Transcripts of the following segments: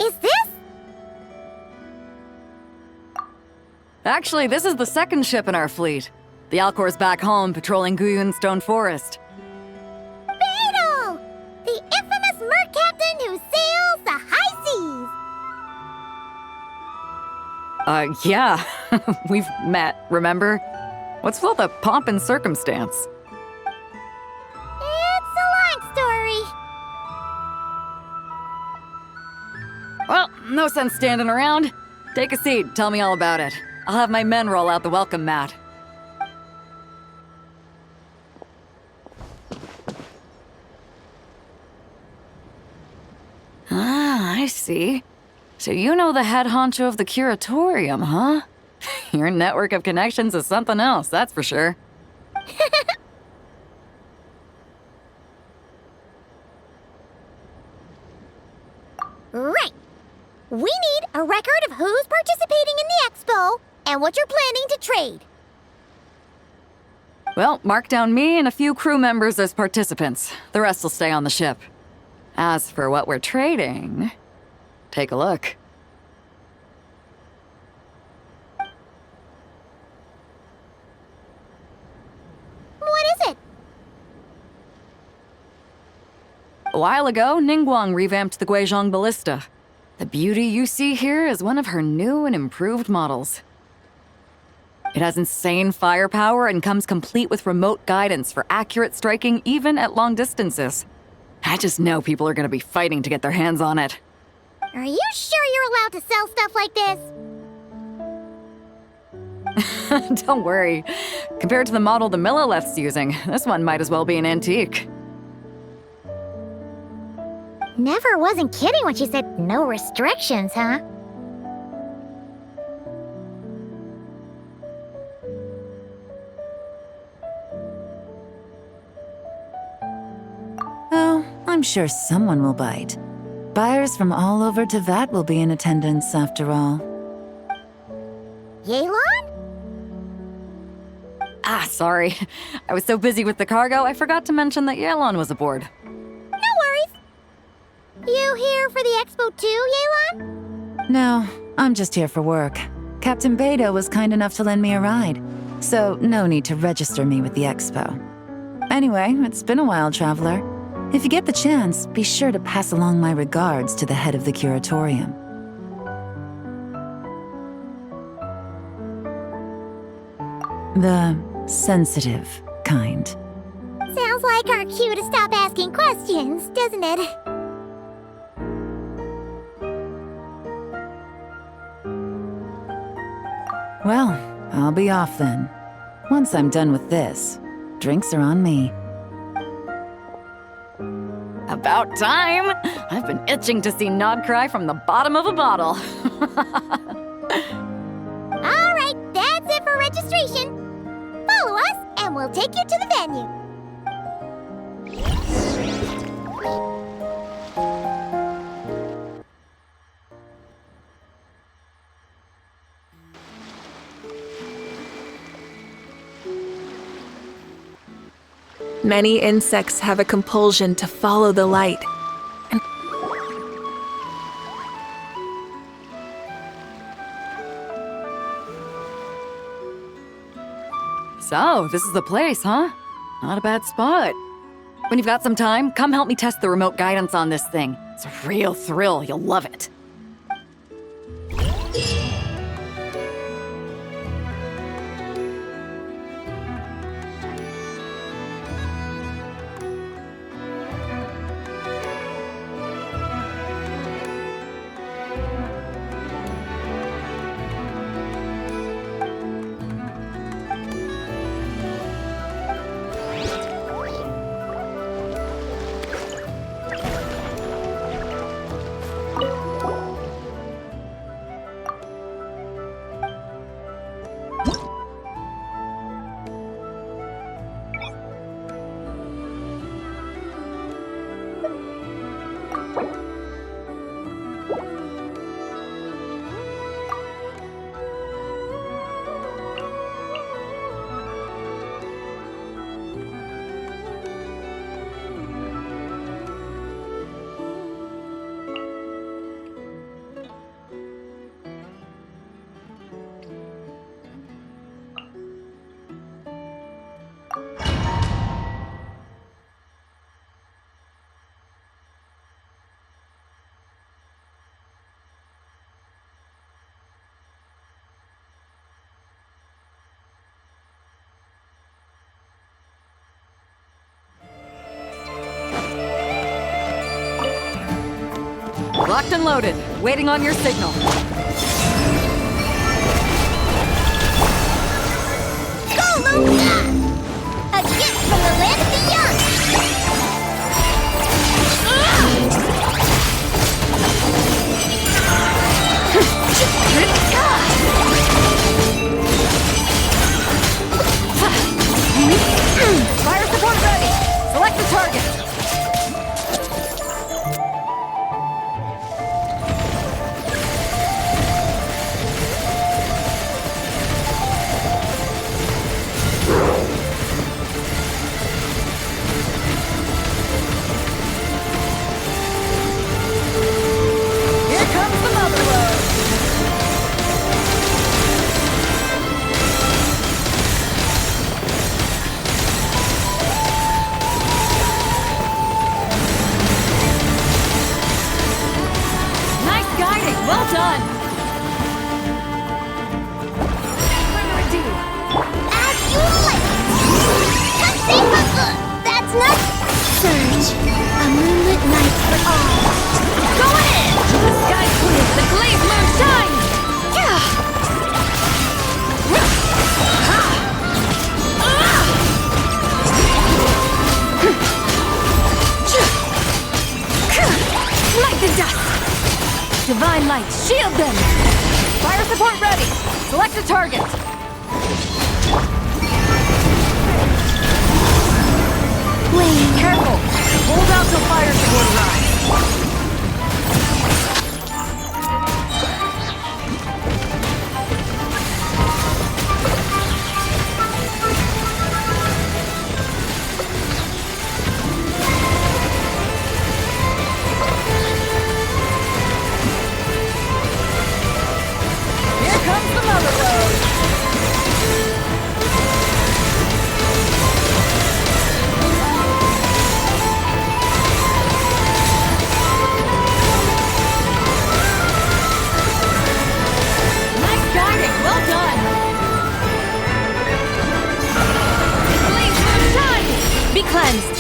is this? Actually, this is the second ship in our fleet. The Alcor's back home patrolling Guyun Stone Forest. Beidou! The infamous merc captain who sails the high seas! Yeah. We've met, remember? What's with all the pomp and circumstance? It's a long story. Well, no sense standing around. Take a seat, tell me all about it. I'll have my men roll out the welcome mat. Ah, I see. So you know the head honcho of the curatorium, huh? Your network of connections is something else, that's for sure. Right. We need a record of who's participating in the expo and what you're planning to trade. Well, mark down me and a few crew members as participants. The rest will stay on the ship. As for what we're trading, take a look. What is it? A while ago, Ningguang revamped the Guizhong Ballista. The beauty you see here is one of her new and improved models. It has insane firepower and comes complete with remote guidance for accurate striking even at long distances. I just know people are gonna be fighting to get their hands on it. Are you sure you're allowed to sell stuff like this? Don't worry. Compared to the model the Millileth's using, this one might as well be an antique. Never wasn't kidding when she said no restrictions, huh? Oh, I'm sure someone will bite. Buyers from all over Teyvat will be in attendance, after all. Yelan? Ah, sorry. I was so busy with the cargo, I forgot to mention that Yelan was aboard. No worries. You here for the expo too, Yelan? No, I'm just here for work. Captain Beidou was kind enough to lend me a ride, so no need to register me with the expo. Anyway, it's been a while, traveler. If you get the chance, be sure to pass along my regards to the head of the curatorium. The sensitive kind. Sounds like our cue to stop asking questions, doesn't it? Well, I'll be off then. Once I'm done with this, drinks are on me. About time! I've been itching to see Nod-Krai from the bottom of a bottle. All right, that's it for registration. Follow us, and we'll take you to the venue. Many insects have a compulsion to follow the light. So, this is the place, huh? Not a bad spot. When you've got some time, come help me test the remote guidance on this thing. It's a real thrill, you'll love it. Locked and loaded, waiting on your signal. Go, Luke! A gift from the land of the young! Fire support ready! Select the target! Here comes the mother load! Nice guiding! Well done! Further ado! As you like! Come save my book! That's not... Surge. A moonlit night for all. Going in! The sky clear! The glazed moon shines! Light the dust! Divine light, shield them! Fire support ready! Select a target! Wait. Careful! Hold out till fire support arrives! Here comes the mother load! Nice guiding, well done! Blaze moon shine! Be cleansed!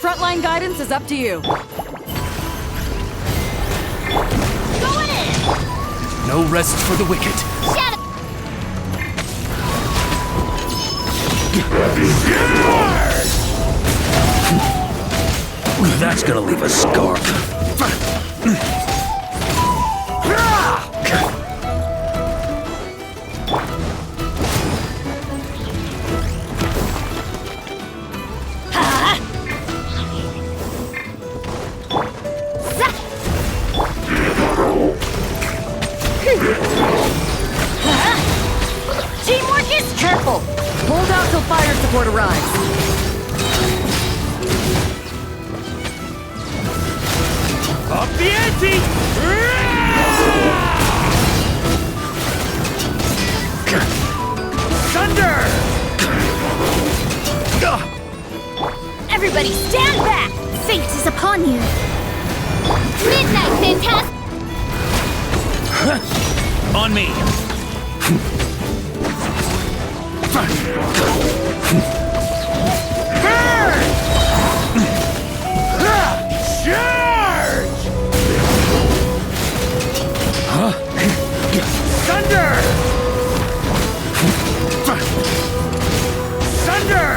Frontline guidance is up to you. Going in! No rest for the wicked. Shadow! That's gonna leave a scar. Teamwork is Careful! Hold out till fire support arrives. Up the ante! Thunder! Everybody stand back! Fate is upon you! Midnight Fantastic! On me! Charge! Thunder! Thunder!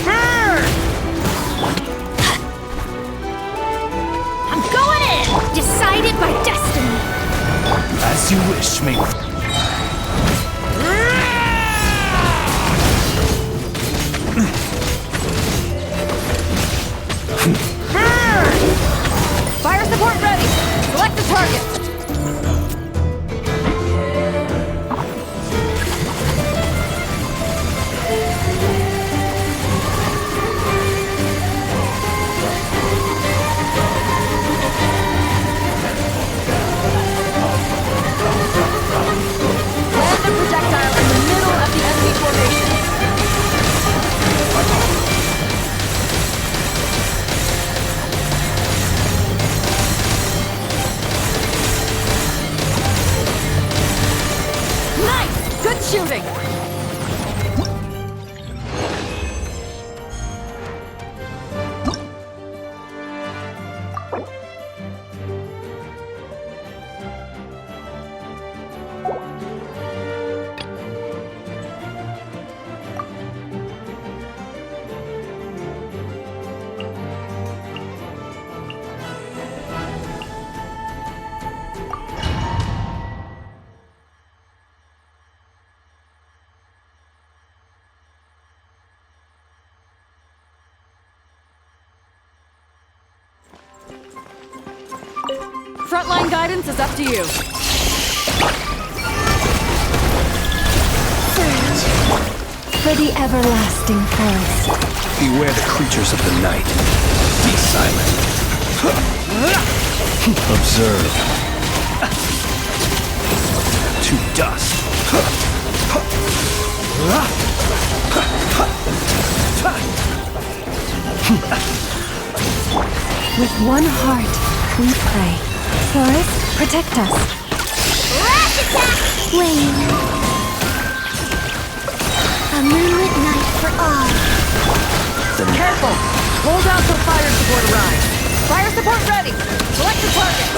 Burn! I'm going in! Decided by destiny! As you wish, mate. Fire support ready! Select the target! Land the projectile in the middle of the enemy formation. Nice! Good shooting! Frontline guidance is up to you. Search for the everlasting forest. Beware the creatures of the night. Be silent. Observe. To dust. With one heart, we pray. Forest, protect us. Rash attack! Flame. A moonlit night for all. Careful! Hold out till fire support arrives. Fire support ready! Select the target!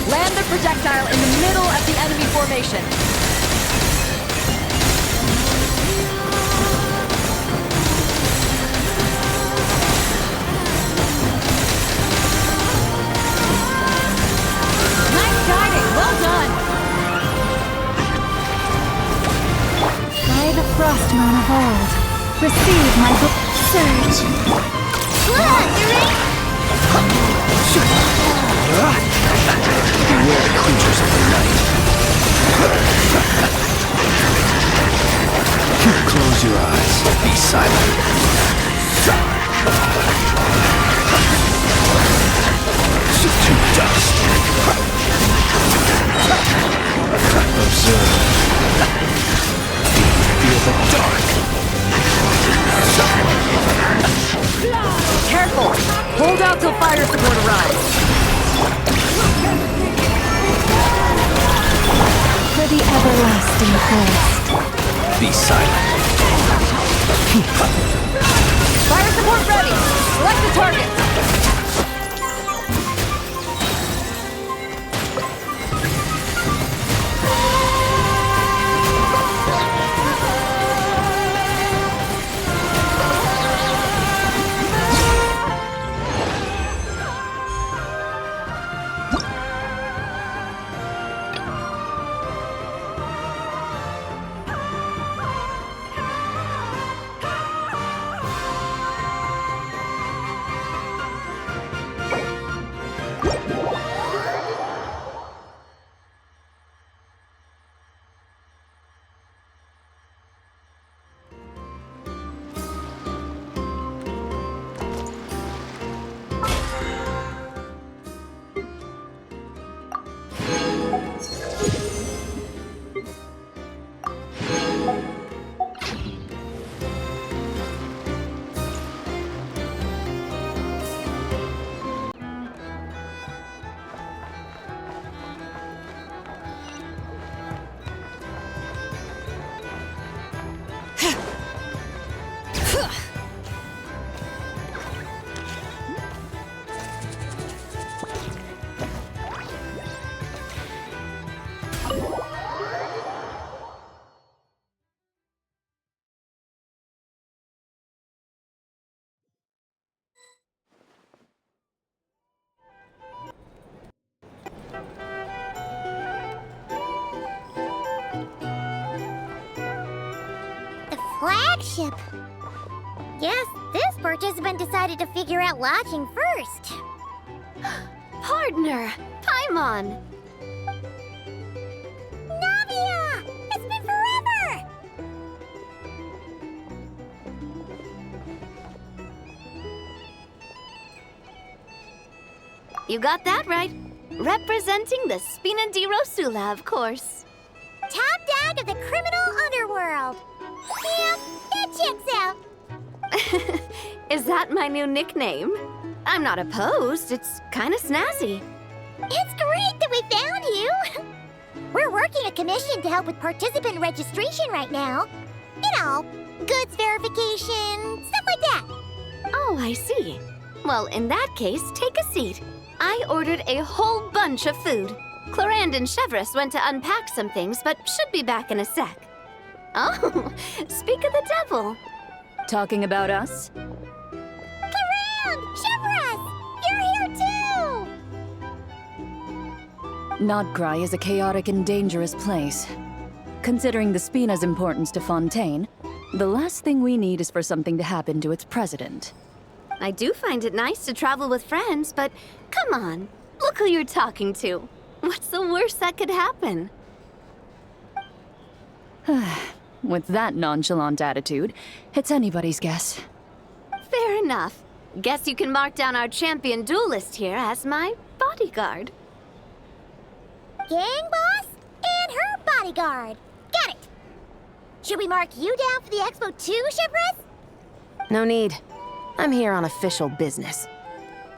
Land the projectile in the middle of the enemy formation. Nice guiding, well done. By the Frostmourne of old, receive my book. Surge. Beware the creatures of the night. Close your eyes. Be silent. to dust. Observe. Feel the dark. Careful! Hold out till fire support arrives. For the everlasting quest. Be silent. Fire support ready! Select the target! Flagship. Guess this participant decided to figure out lodging first. Partner, Paimon. Navia! It's been forever! You got that right. Representing the Spina di Rosula, of course. Top dog of the criminal underworld. Yeah, that checks out. Is that my new nickname? I'm not opposed. It's kind of snazzy. It's great that we found you. We're working a commission to help with participant registration right now. You know, goods verification, stuff like that. Oh, I see. Well, in that case, take a seat. I ordered a whole bunch of food. Clorand and Chevreuse went to unpack some things, but should be back in a sec. Oh, speak of the devil. Talking about us? Clorand! Chevreuse! You're here too! Nod-Krai is a chaotic and dangerous place. Considering the Spina's importance to Fontaine, the last thing we need is for something to happen to its president. I do find it nice to travel with friends, but come on, look who you're talking to. What's the worst that could happen? With that nonchalant attitude, it's anybody's guess. Fair enough. Guess you can mark down our champion duelist here as my bodyguard. Gang boss and her bodyguard. Got it. Should we mark you down for the expo too, Chevreuse? No need. I'm here on official business.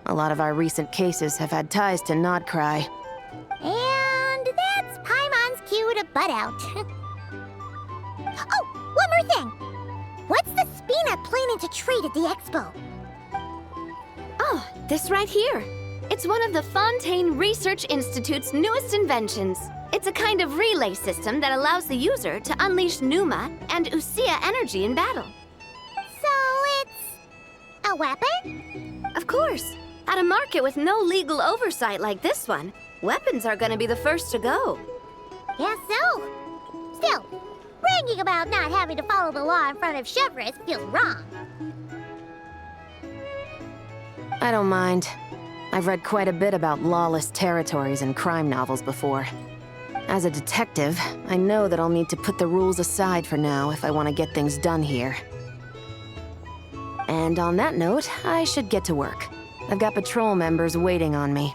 A lot of our recent cases have had ties to Nod-Krai. And that's Paimon's cue to butt out. Oh, one more thing. What's the Spina planning to trade at the expo? Oh, this right here. It's one of the Fontaine Research Institute's newest inventions. It's a kind of relay system that allows the user to unleash Pneuma and Usia energy in battle. So it's a weapon? Of course. At a market with no legal oversight like this one, weapons are gonna be the first to go. Guess so. Still, bragging about not having to follow the law in front of Chevreuse feels wrong. I don't mind. I've read quite a bit about lawless territories and crime novels before. As a detective, I know that I'll need to put the rules aside for now if I want to get things done here. And on that note, I should get to work. I've got patrol members waiting on me.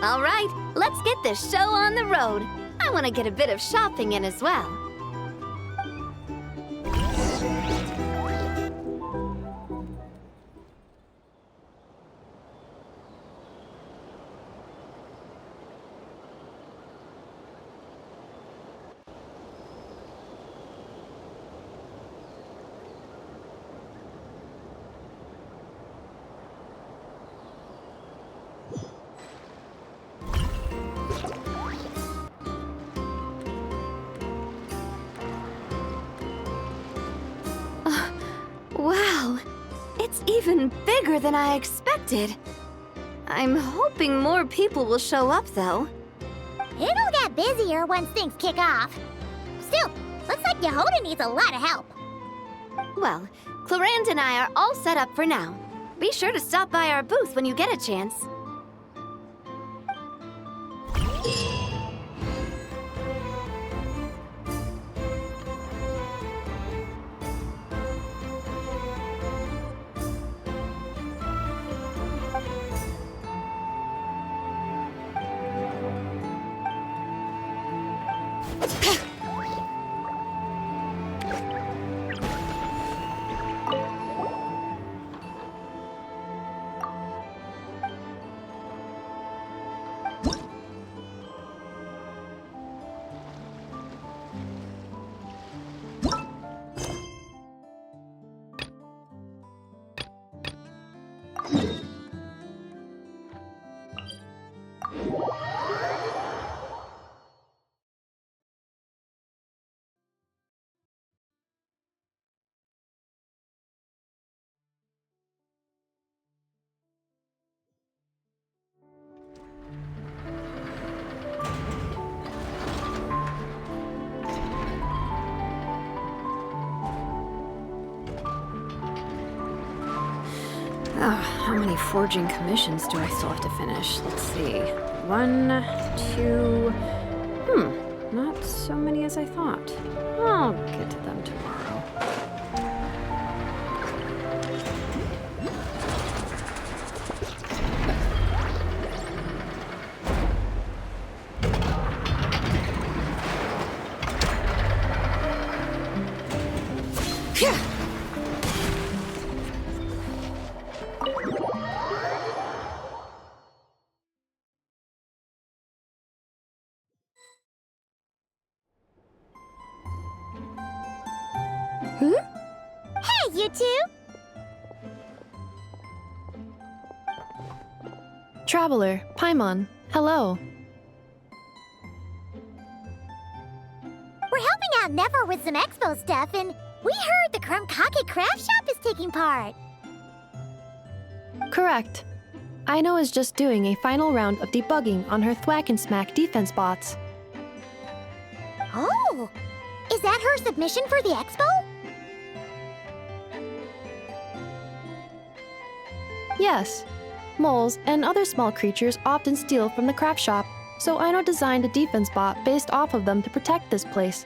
All right, let's get this show on the road. I want to get a bit of shopping in as well. Wow, it's even bigger than I expected. I'm hoping more people will show up, though. It'll get busier once things kick off. Still, looks like Yehoda needs a lot of help. Well, Clarand and I are all set up for now. Be sure to stop by our booth when you get a chance. How many forging commissions do I still have to finish? Let's see. 1, 2... not so many as I thought. I'll get to them tomorrow. Hey, you two! Traveler, Paimon, hello. We're helping out Never with some expo stuff, and we heard the Krumkake craft shop is taking part. Correct. Aino is just doing a final round of debugging on her Thwack and Smack defense bots. Oh! Is that her submission for the expo? Yes. Moles and other small creatures often steal from the craft shop, so Aino designed a defense bot based off of them to protect this place.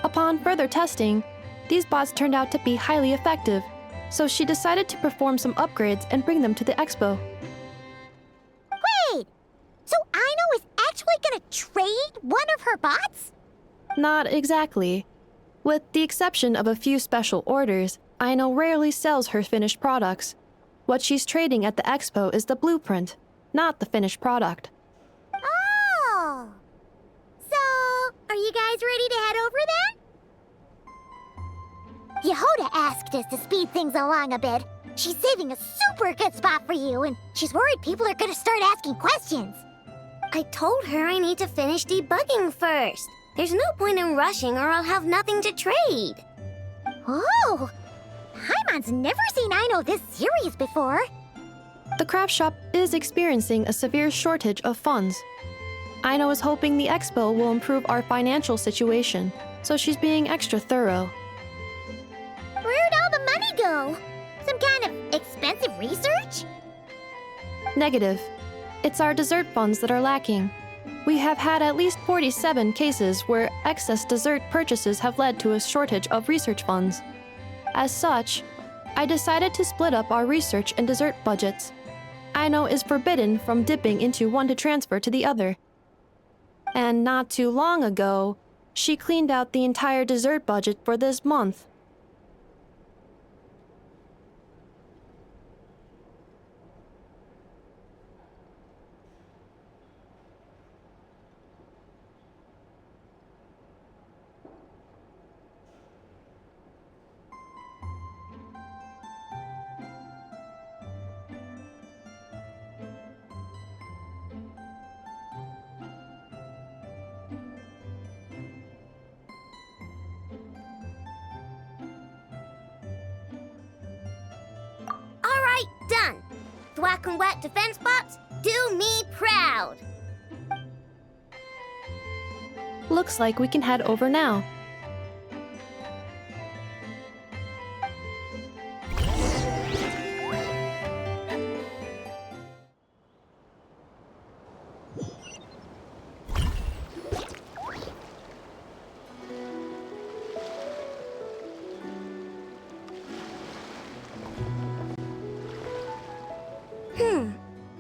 Upon further testing, these bots turned out to be highly effective, so she decided to perform some upgrades and bring them to the expo. Wait! So Aino is actually gonna trade one of her bots? Not exactly. With the exception of a few special orders, Aino rarely sells her finished products. What she's trading at the expo is the blueprint, not the finished product. Oh! So, are you guys ready to head over then? Yehoda asked us to speed things along a bit. She's saving a super good spot for you, and she's worried people are gonna start asking questions. I told her I need to finish debugging first. There's no point in rushing or I'll have nothing to trade. Oh! Paimon's never seen Aino this serious before. The craft shop is experiencing a severe shortage of funds. Aino is hoping the expo will improve our financial situation, so she's being extra thorough. Where'd all the money go? Some kind of expensive research? Negative. It's our dessert funds that are lacking. We have had at least 47 cases where excess dessert purchases have led to a shortage of research funds. As such, I decided to split up our research and dessert budgets. Aino is forbidden from dipping into one to transfer to the other. And not too long ago, she cleaned out the entire dessert budget for this month. Alright, done. Thwack and whack defense bots, do me proud. Looks like we can head over now.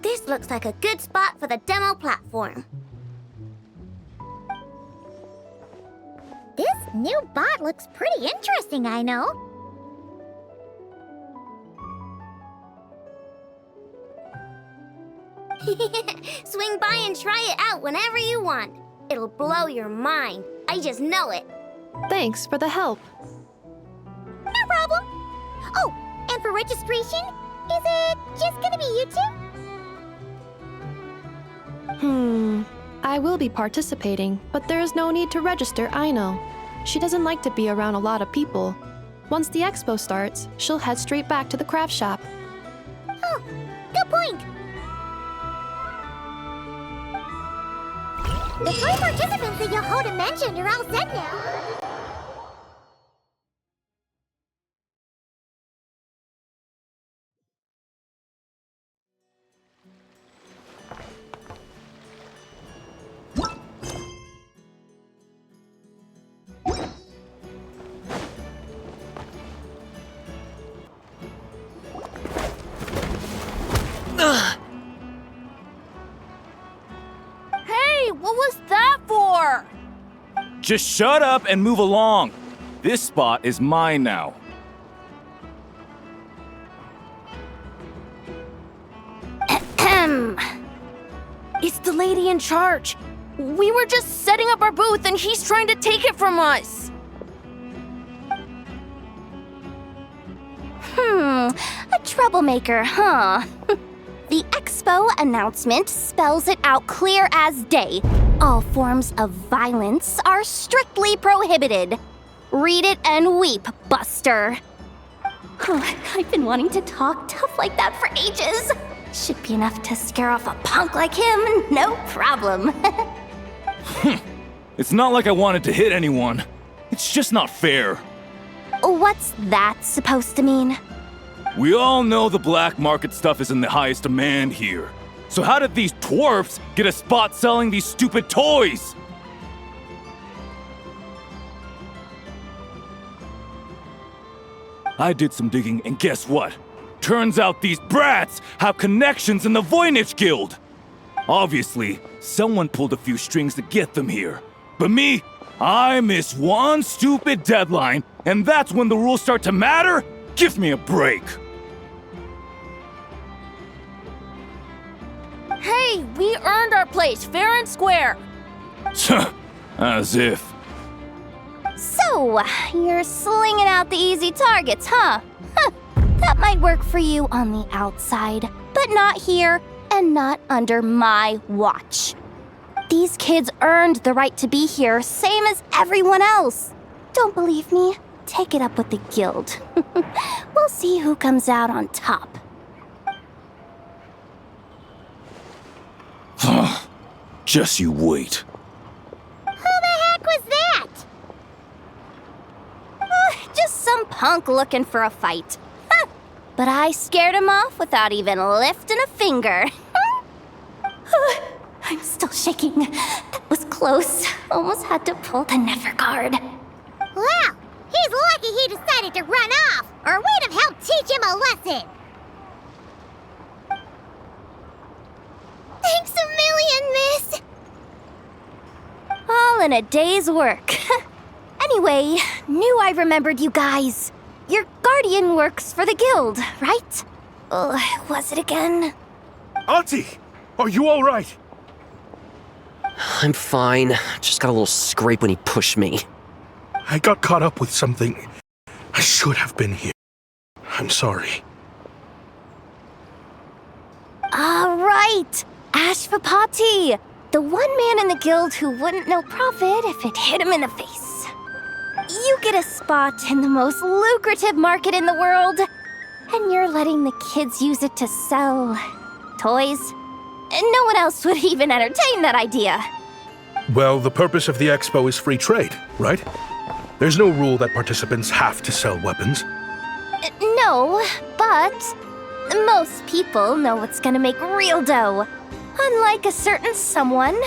This looks like a good spot for the demo platform. This new bot looks pretty interesting, I know. Swing by and try it out whenever you want. It'll blow your mind. I just know it. Thanks for the help. No problem. Oh, and for registration, is it just gonna be you two? I will be participating, but there is no need to register, Aino. She doesn't like to be around a lot of people. Once the expo starts, she'll head straight back to the craft shop. Oh, good point. The 3 participants that Yohoda mentioned are all set now. Hey, what was that for? Just shut up and move along. This spot is mine now. It's the lady in charge. We were just setting up our booth and he's trying to take it from us. A troublemaker, huh? The expo announcement spells it out clear as day. All forms of violence are strictly prohibited. Read it and weep, Buster. I've been wanting to talk tough like that for ages. Should be enough to scare off a punk like him, no problem. It's not like I wanted to hit anyone. It's just not fair. What's that supposed to mean? We all know the black market stuff is in the highest demand here. So how did these twerps get a spot selling these stupid toys? I did some digging, and guess what? Turns out these brats have connections in the Voynich Guild. Obviously, someone pulled a few strings to get them here. But me, I miss one stupid deadline, and that's when the rules start to matter? Give me a break. Hey, we earned our place fair and square. As if. So, you're slinging out the easy targets, huh? That might work for you on the outside, but not here and not under my watch. These kids earned the right to be here, same as everyone else. Don't believe me? Take it up with the guild. We'll see who comes out on top. Just you wait. Who the heck was that? Just some punk looking for a fight. But I scared him off without even lifting a finger. I'm still shaking. That was close. Almost had to pull the never guard. Well, he's lucky he decided to run off, or we'd have helped teach him a lesson. meal and a day's work. Anyway, knew I remembered you guys. Your guardian works for the guild, right? Was it again? Auntie! Are you alright? I'm fine. Just got a little scrape when he pushed me. I got caught up with something. I should have been here. I'm sorry. Right! Ashvapati! The one man in the guild who wouldn't know profit if it hit him in the face. You get a spot in the most lucrative market in the world, and you're letting the kids use it to sell toys. No one else would even entertain that idea. Well, the purpose of the expo is free trade, right? There's no rule that participants have to sell weapons. No, but most people know what's gonna make real dough. Unlike a certain someone.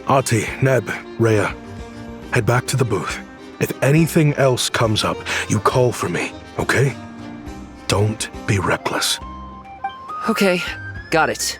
Ati, Neb, Rhea, head back to the booth. If anything else comes up, you call for me, okay? Don't be reckless. Okay, got it.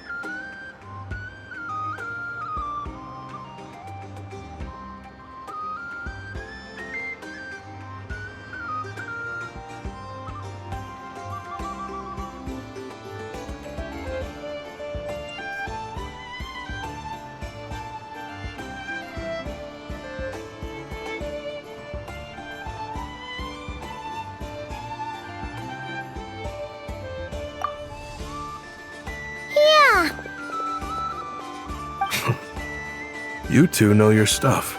You two know your stuff.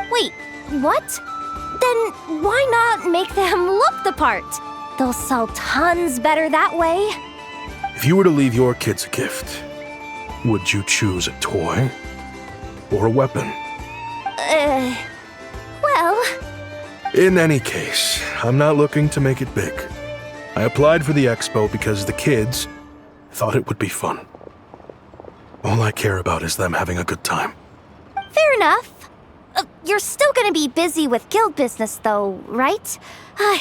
Wait, what? Then why not make them look the part? They'll sell tons better that way. If you were to leave your kids a gift, would you choose a toy or a weapon? Well... In any case, I'm not looking to make it big. I applied for the expo because the kids thought it would be fun. All I care about is them having a good time. Fair enough. You're still gonna be busy with guild business though, right?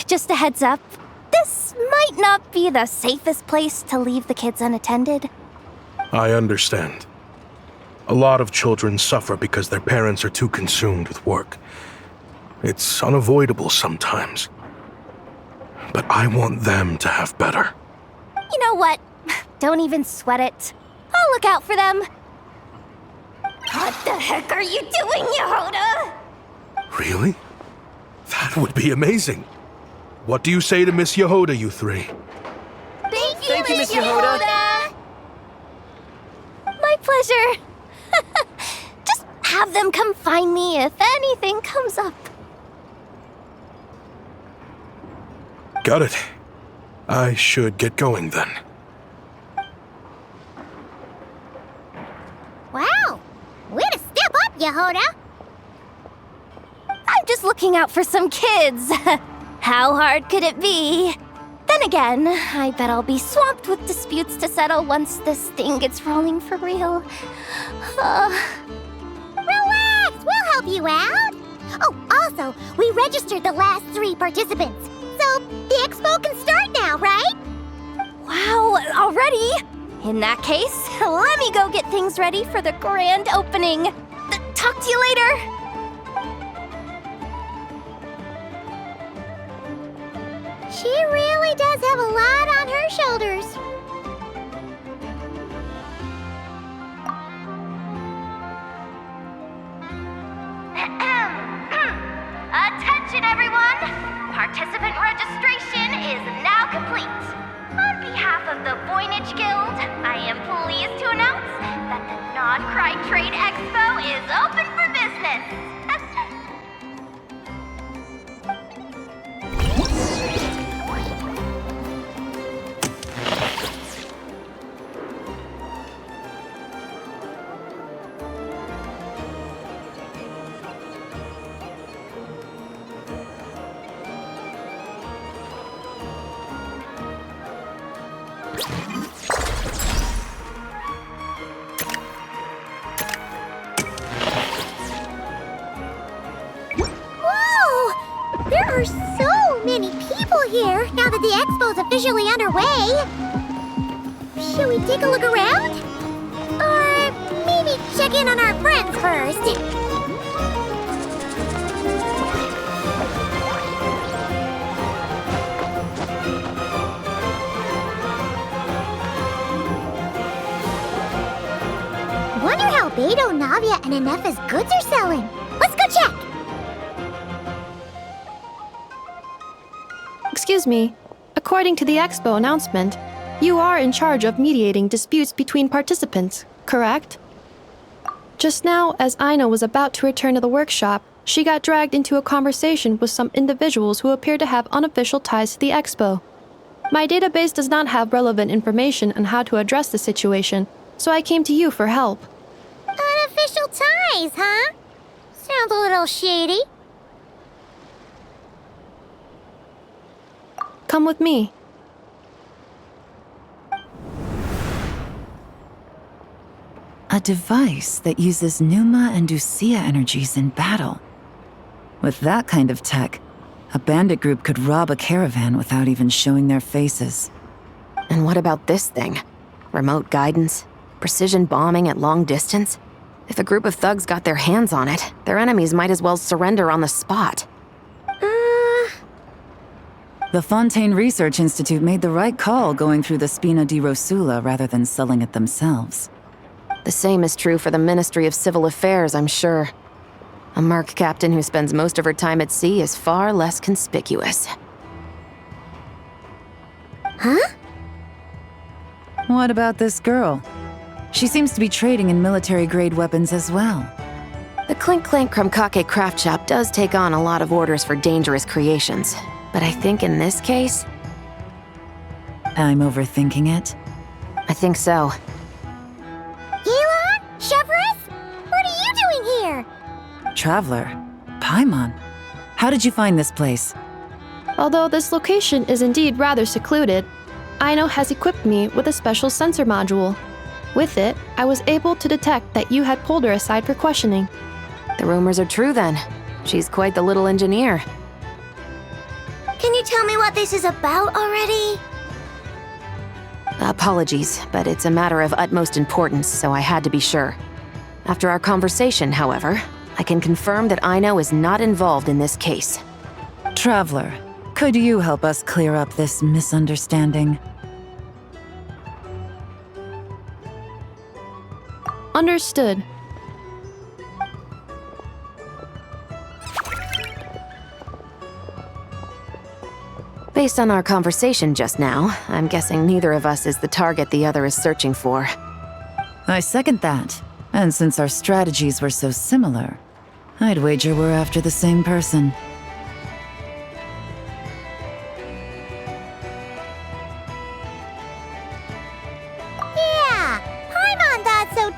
Just a heads up. This might not be the safest place to leave the kids unattended. I understand. A lot of children suffer because their parents are too consumed with work. It's unavoidable sometimes. But I want them to have better. You know what? Don't even sweat it. I'll look out for them. What the heck are you doing, Yehoda? Really? That would be amazing. What do you say to Miss Yehoda, you three? Thank you, Miss Yehoda. My pleasure. Just have them come find me if anything comes up. Got it. I should get going then. Wow! Way to step up, Yehoda! I'm just looking out for some kids. How hard could it be? Then again, I bet I'll be swamped with disputes to settle once this thing gets rolling for real. Relax! We'll help you out! Oh, also, we registered the last 3 participants. So, the expo can start now, right? Wow, already? In that case, let me go get things ready for the grand opening. Talk to you later. She really does have a lot on her shoulders. Attention, everyone! Participant registration is now complete. On behalf of the Voynich Guild, I am pleased to announce that the Nod-Krai Trade Expo is open for business. There are so many people here now that the expo's officially underway. Should we take a look around? Or maybe first. Wonder how Beidou, Navia, and Inefa's goods are selling. Let's go check! Excuse me. According to the expo announcement, you are in charge of mediating disputes between participants, correct? Just now, as Aino was about to return to the workshop, she got dragged into a conversation with some individuals who appear to have unofficial ties to the expo. My database does not have relevant information on how to address the situation, so I came to you for help. Unofficial ties, huh? Sounds a little shady. Come with me. A device that uses Numa and Usia energies in battle. With that kind of tech, a bandit group could rob a caravan without even showing their faces. And what about this thing? Remote guidance? Precision bombing at long distance? If a group of thugs got their hands on it, their enemies might as well surrender on the spot. The Fontaine Research Institute made the right call going through the Spina di Rosula rather than selling it themselves. The same is true for the Ministry of Civil Affairs, I'm sure. A merc captain who spends most of her time at sea is far less conspicuous. Huh? What about this girl? She seems to be trading in military-grade weapons as well. The Clink Clank Krumkake craft shop does take on a lot of orders for dangerous creations, but I think in this case... I'm overthinking it? I think so. Elon? Chevrolet? What are you doing here? Traveler? Paimon? How did you find this place? Although this location is indeed rather secluded, Aino has equipped me with a special sensor module. With it, I was able to detect that you had pulled her aside for questioning. The rumors are true then. She's quite the little engineer. Can you tell me what this is about already? Apologies, but it's a matter of utmost importance, so I had to be sure. After our conversation, however, I can confirm that Aino is not involved in this case. Traveler, could you help us clear up this misunderstanding? Understood. Based on our conversation just now, I'm guessing neither of us is the target the other is searching for. I second that. And since our strategies were so similar, I'd wager we're after the same person. Yeah, Paimon thought so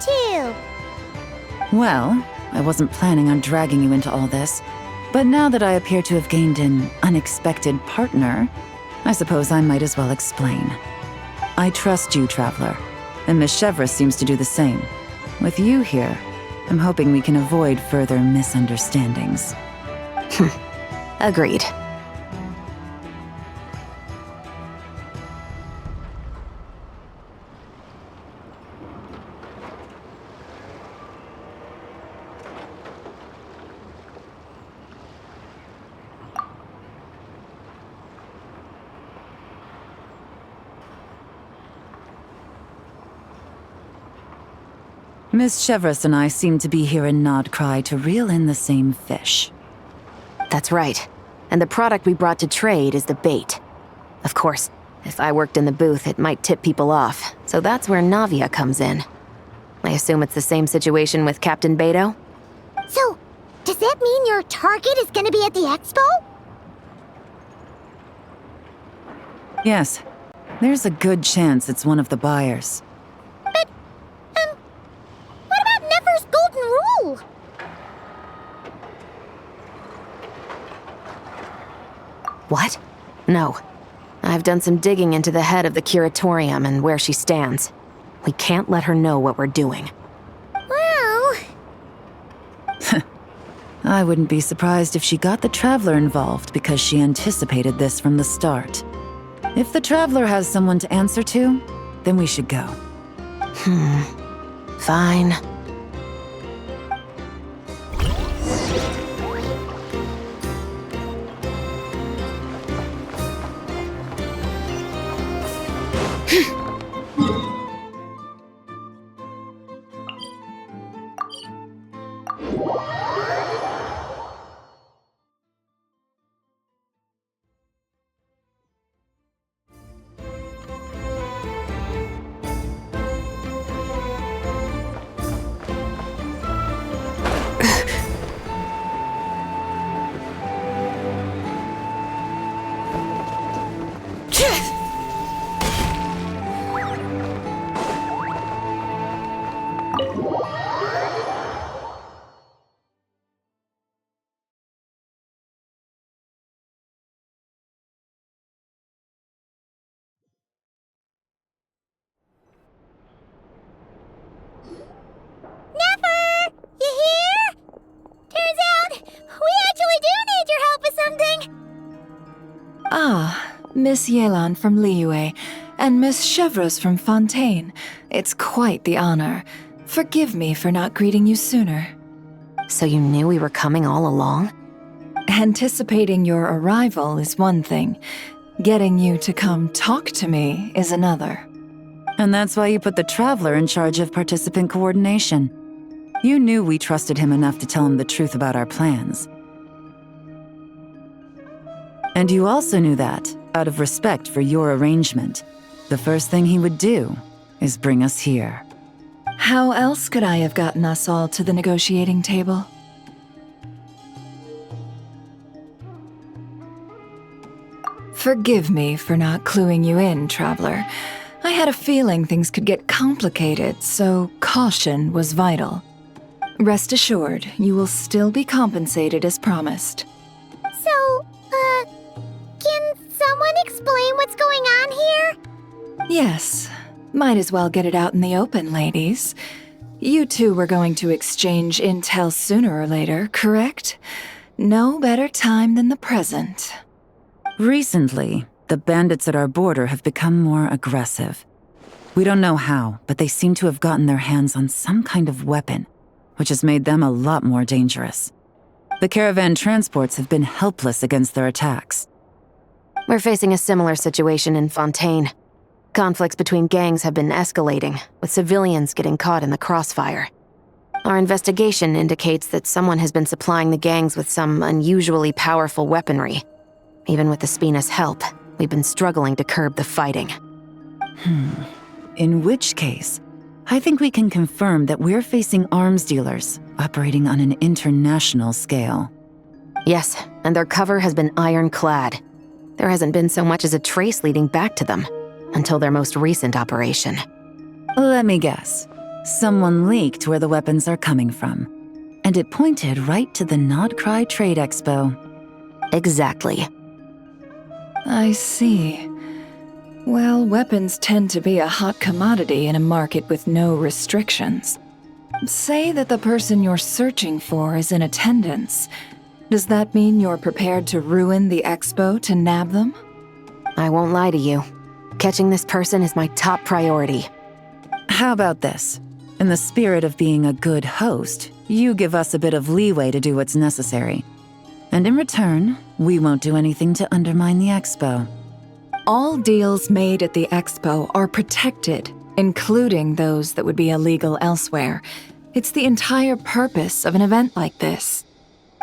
too. Well, I wasn't planning on dragging you into all this, but now that I appear to have gained an unexpected partner, I suppose I might as well explain. I trust you, Traveler, and Miss Chevrolet seems to do the same. With you here, I'm hoping we can avoid further misunderstandings. Agreed. Miss Chevrolet and I seem to be here in Nod-Krai to reel in the same fish. That's right. And the product we brought to trade is the bait. Of course, if I worked in the booth, it might tip people off, so that's where Navia comes in. I assume it's the same situation with Captain Beidou? So, does that mean your target is gonna be at the expo? Yes, there's a good chance it's one of the buyers. But, what about Nefer's golden rule? What? No. I've done some digging into the head of the curatorium and where she stands. We can't let her know what we're doing. Well... I wouldn't be surprised if she got the Traveler involved because she anticipated this from the start. If the Traveler has someone to answer to, then we should go. Fine. Never! You here? Turns out, we actually do need your help with something! Ah, Miss Yelan from Liyue and Miss Chevreuse from Fontaine. It's quite the honor. Forgive me for not greeting you sooner. So you knew we were coming all along? Anticipating your arrival is one thing. Getting you to come talk to me is another. And that's why you put the Traveler in charge of participant coordination. You knew we trusted him enough to tell him the truth about our plans. And you also knew that, out of respect for your arrangement, the first thing he would do is bring us here. How else could I have gotten us all to the negotiating table? Forgive me for not cluing you in, Traveler. I had a feeling things could get complicated, so caution was vital. Rest assured, you will still be compensated as promised. So, can someone explain what's going on here? Yes. Might as well get it out in the open, ladies. You two were going to exchange intel sooner or later, correct? No better time than the present. Recently, the bandits at our border have become more aggressive. We don't know how, but they seem to have gotten their hands on some kind of weapon, which has made them a lot more dangerous. The caravan transports have been helpless against their attacks. We're facing a similar situation in Fontaine. Conflicts between gangs have been escalating, with civilians getting caught in the crossfire. Our investigation indicates that someone has been supplying the gangs with some unusually powerful weaponry. Even with the Spina's help, we've been struggling to curb the fighting. In which case, I think we can confirm that we're facing arms dealers operating on an international scale. Yes, and their cover has been ironclad. There hasn't been so much as a trace leading back to them, until their most recent operation. Let me guess. Someone leaked where the weapons are coming from, and it pointed right to the Nod-Krai Trade Expo. Exactly. I see. Well, weapons tend to be a hot commodity in a market with no restrictions. Say that the person you're searching for is in attendance. Does that mean you're prepared to ruin the expo to nab them? I won't lie to you. Catching this person is my top priority. How about this? In the spirit of being a good host, you give us a bit of leeway to do what's necessary. And in return, we won't do anything to undermine the expo. All deals made at the expo are protected, including those that would be illegal elsewhere. It's the entire purpose of an event like this.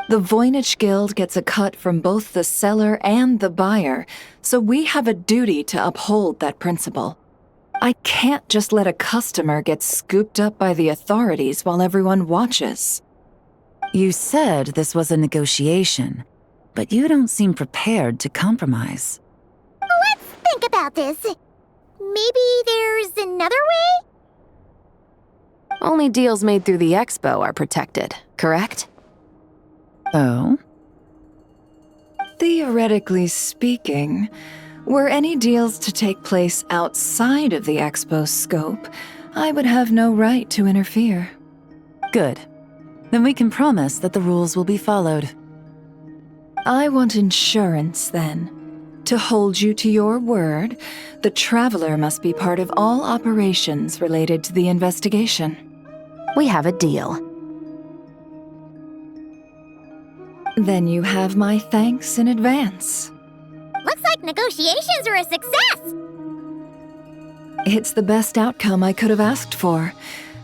The Voynich Guild gets a cut from both the seller and the buyer, so we have a duty to uphold that principle. I can't just let a customer get scooped up by the authorities while everyone watches. You said this was a negotiation, but you don't seem prepared to compromise. Let's think about this. Maybe there's another way? Only deals made through the expo are protected, correct? Oh? Theoretically speaking, were any deals to take place outside of the expo's scope, I would have no right to interfere. Good. Then we can promise that the rules will be followed. I want insurance, then. To hold you to your word, the Traveler must be part of all operations related to the investigation. We have a deal. Then you have my thanks in advance. Looks like negotiations are a success! It's the best outcome I could have asked for.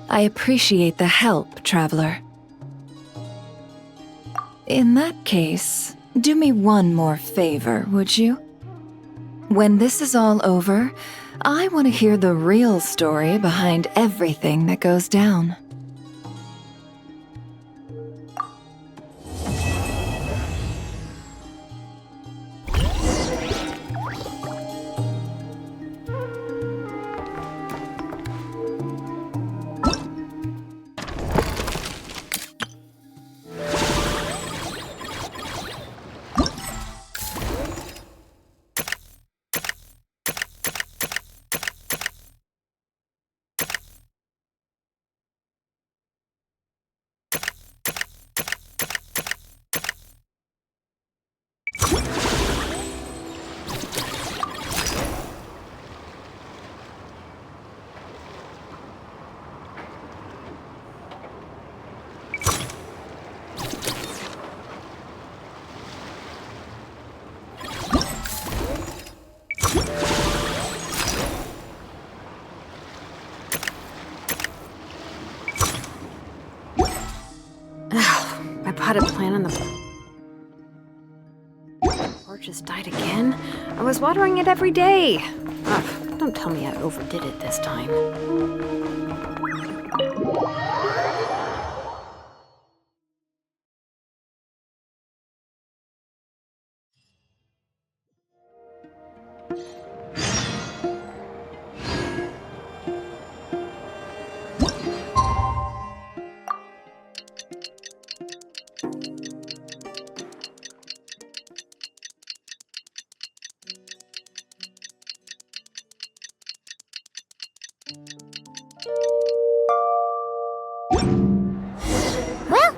I appreciate the help, Traveler. In that case, do me one more favor, would you? When this is all over, I want to hear the real story behind everything that goes down. I potted plant on the porch just died again. I was watering it every day. Ugh, don't tell me I overdid it this time. Well,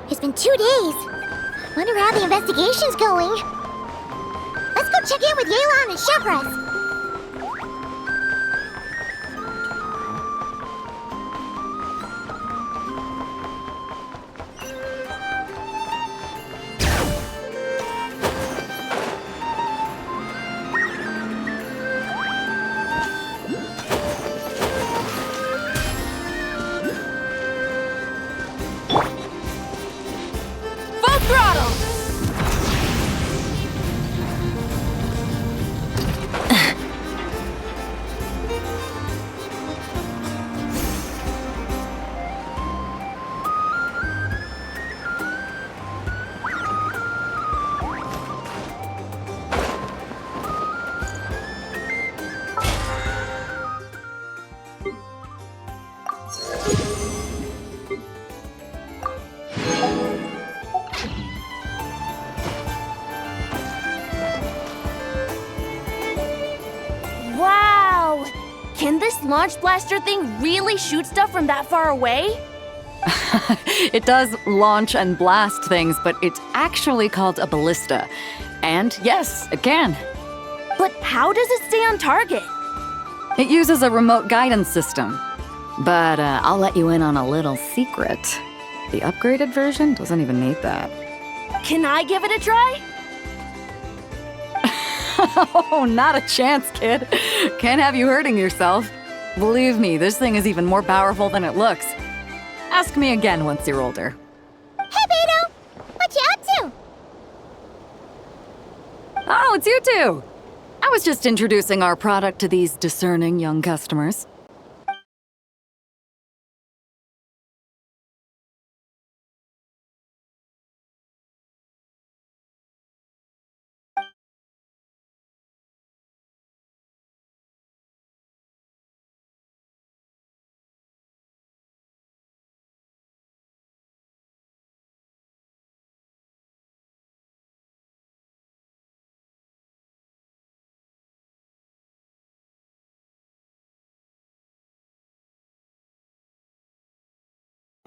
it's been 2 days. Wonder how the investigation's going. Let's go check in with Yelan and Chevres. Wow! Can this launch blaster thing really shoot stuff from that far away? It does launch and blast things, but it's actually called a ballista. And yes, it can. But how does it stay on target? It uses a remote guidance system. But I'll let you in on a little secret. The upgraded version doesn't even need that. Can I give it a try? Oh, not a chance, kid. Can't have you hurting yourself. Believe me, this thing is even more powerful than it looks. Ask me again once you're older. Hey, Beidou! What you up to? Oh, it's you two! I was just introducing our product to these discerning young customers.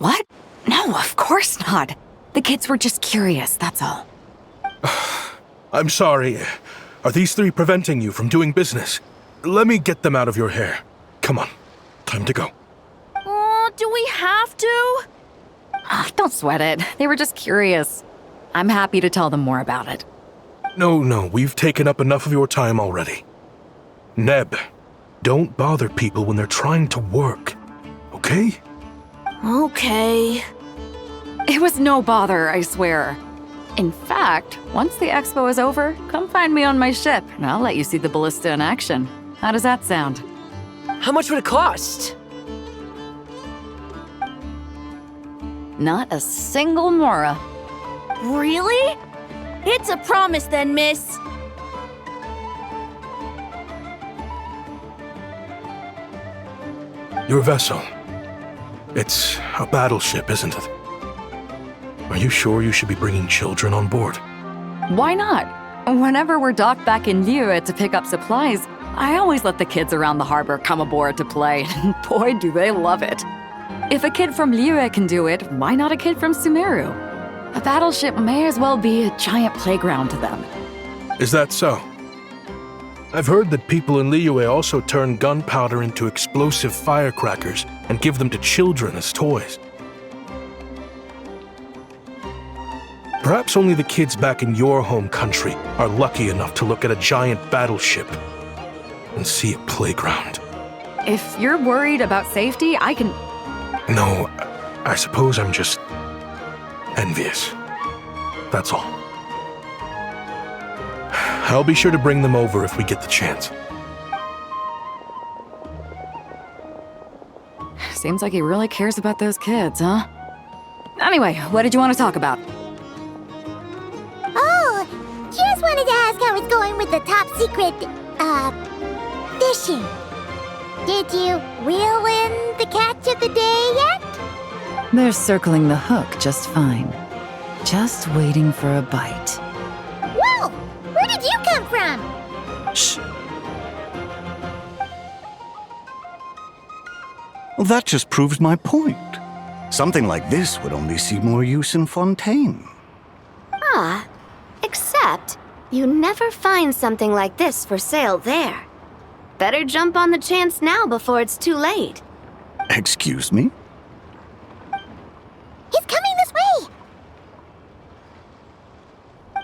What? No, of course not. The kids were just curious, that's all. I'm sorry. Are these three preventing you from doing business? Let me get them out of your hair. Come on. Time to go. Oh, do we have to? Don't sweat it. They were just curious. I'm happy to tell them more about it. No, we've taken up enough of your time already. Neb, don't bother people when they're trying to work, okay? Okay. It was no bother, I swear. In fact, once the expo is over, come find me on my ship, and I'll let you see the ballista in action. How does that sound? How much would it cost? Not a single mora. Really? It's a promise then, miss. Your vessel. It's a battleship, isn't it? Are you sure you should be bringing children on board? Why not? Whenever we're docked back in Linnea to pick up supplies, I always let the kids around the harbor come aboard to play. Boy, do they love it. If a kid from Linnea can do it, why not a kid from Sumeru? A battleship may as well be a giant playground to them. Is that so? I've heard that people in Liyue also turn gunpowder into explosive firecrackers and give them to children as toys. Perhaps only the kids back in your home country are lucky enough to look at a giant battleship and see a playground. If you're worried about safety, I can... No, I suppose I'm just envious. That's all. I'll be sure to bring them over if we get the chance. Seems like he really cares about those kids, huh? Anyway, what did you want to talk about? Oh, just wanted to ask how it's going with the top secret, fishing. Did you reel in the catch of the day yet? They're circling the hook just fine. Just waiting for a bite. Whoa! Where did you come from? Shh. Well, that just proves my point. Something like this would only see more use in Fontaine. Ah, except you never find something like this for sale there. Better jump on the chance now before it's too late. Excuse me? He's coming this way!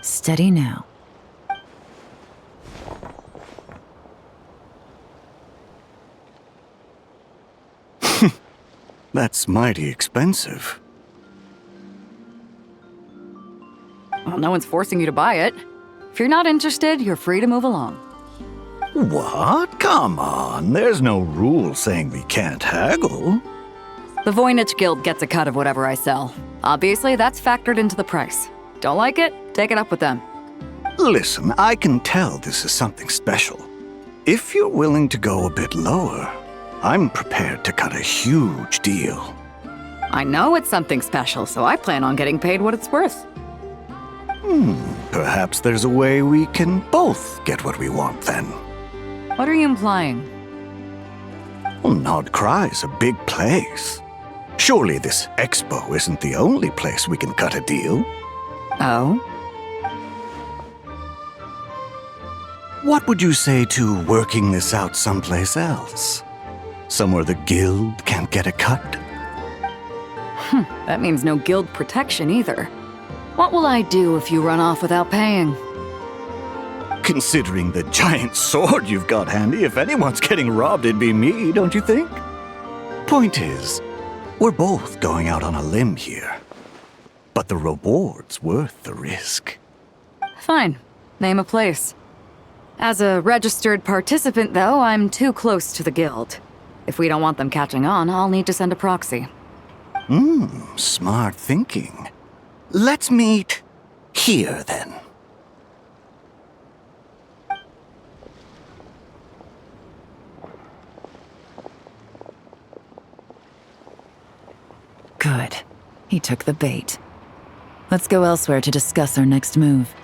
Steady now. That's mighty expensive. Well, no one's forcing you to buy it. If you're not interested, you're free to move along. What? Come on, there's no rule saying we can't haggle. The Voynich Guild gets a cut of whatever I sell. Obviously, that's factored into the price. Don't like it? Take it up with them. Listen, I can tell this is something special. If you're willing to go a bit lower, I'm prepared to cut a huge deal. I know it's something special, so I plan on getting paid what it's worth. Perhaps there's a way we can both get what we want then. What are you implying? Well, Nod-Krai's a big place. Surely this expo isn't the only place we can cut a deal. Oh? What would you say to working this out someplace else? Somewhere the guild can't get a cut? That means no guild protection either. What will I do if you run off without paying? Considering the giant sword you've got handy, if anyone's getting robbed, it'd be me, don't you think? Point is, we're both going out on a limb here. But the reward's worth the risk. Fine. Name a place. As a registered participant, though, I'm too close to the guild. If we don't want them catching on, I'll need to send a proxy. Smart thinking. Let's meet here, then. Good. He took the bait. Let's go elsewhere to discuss our next move.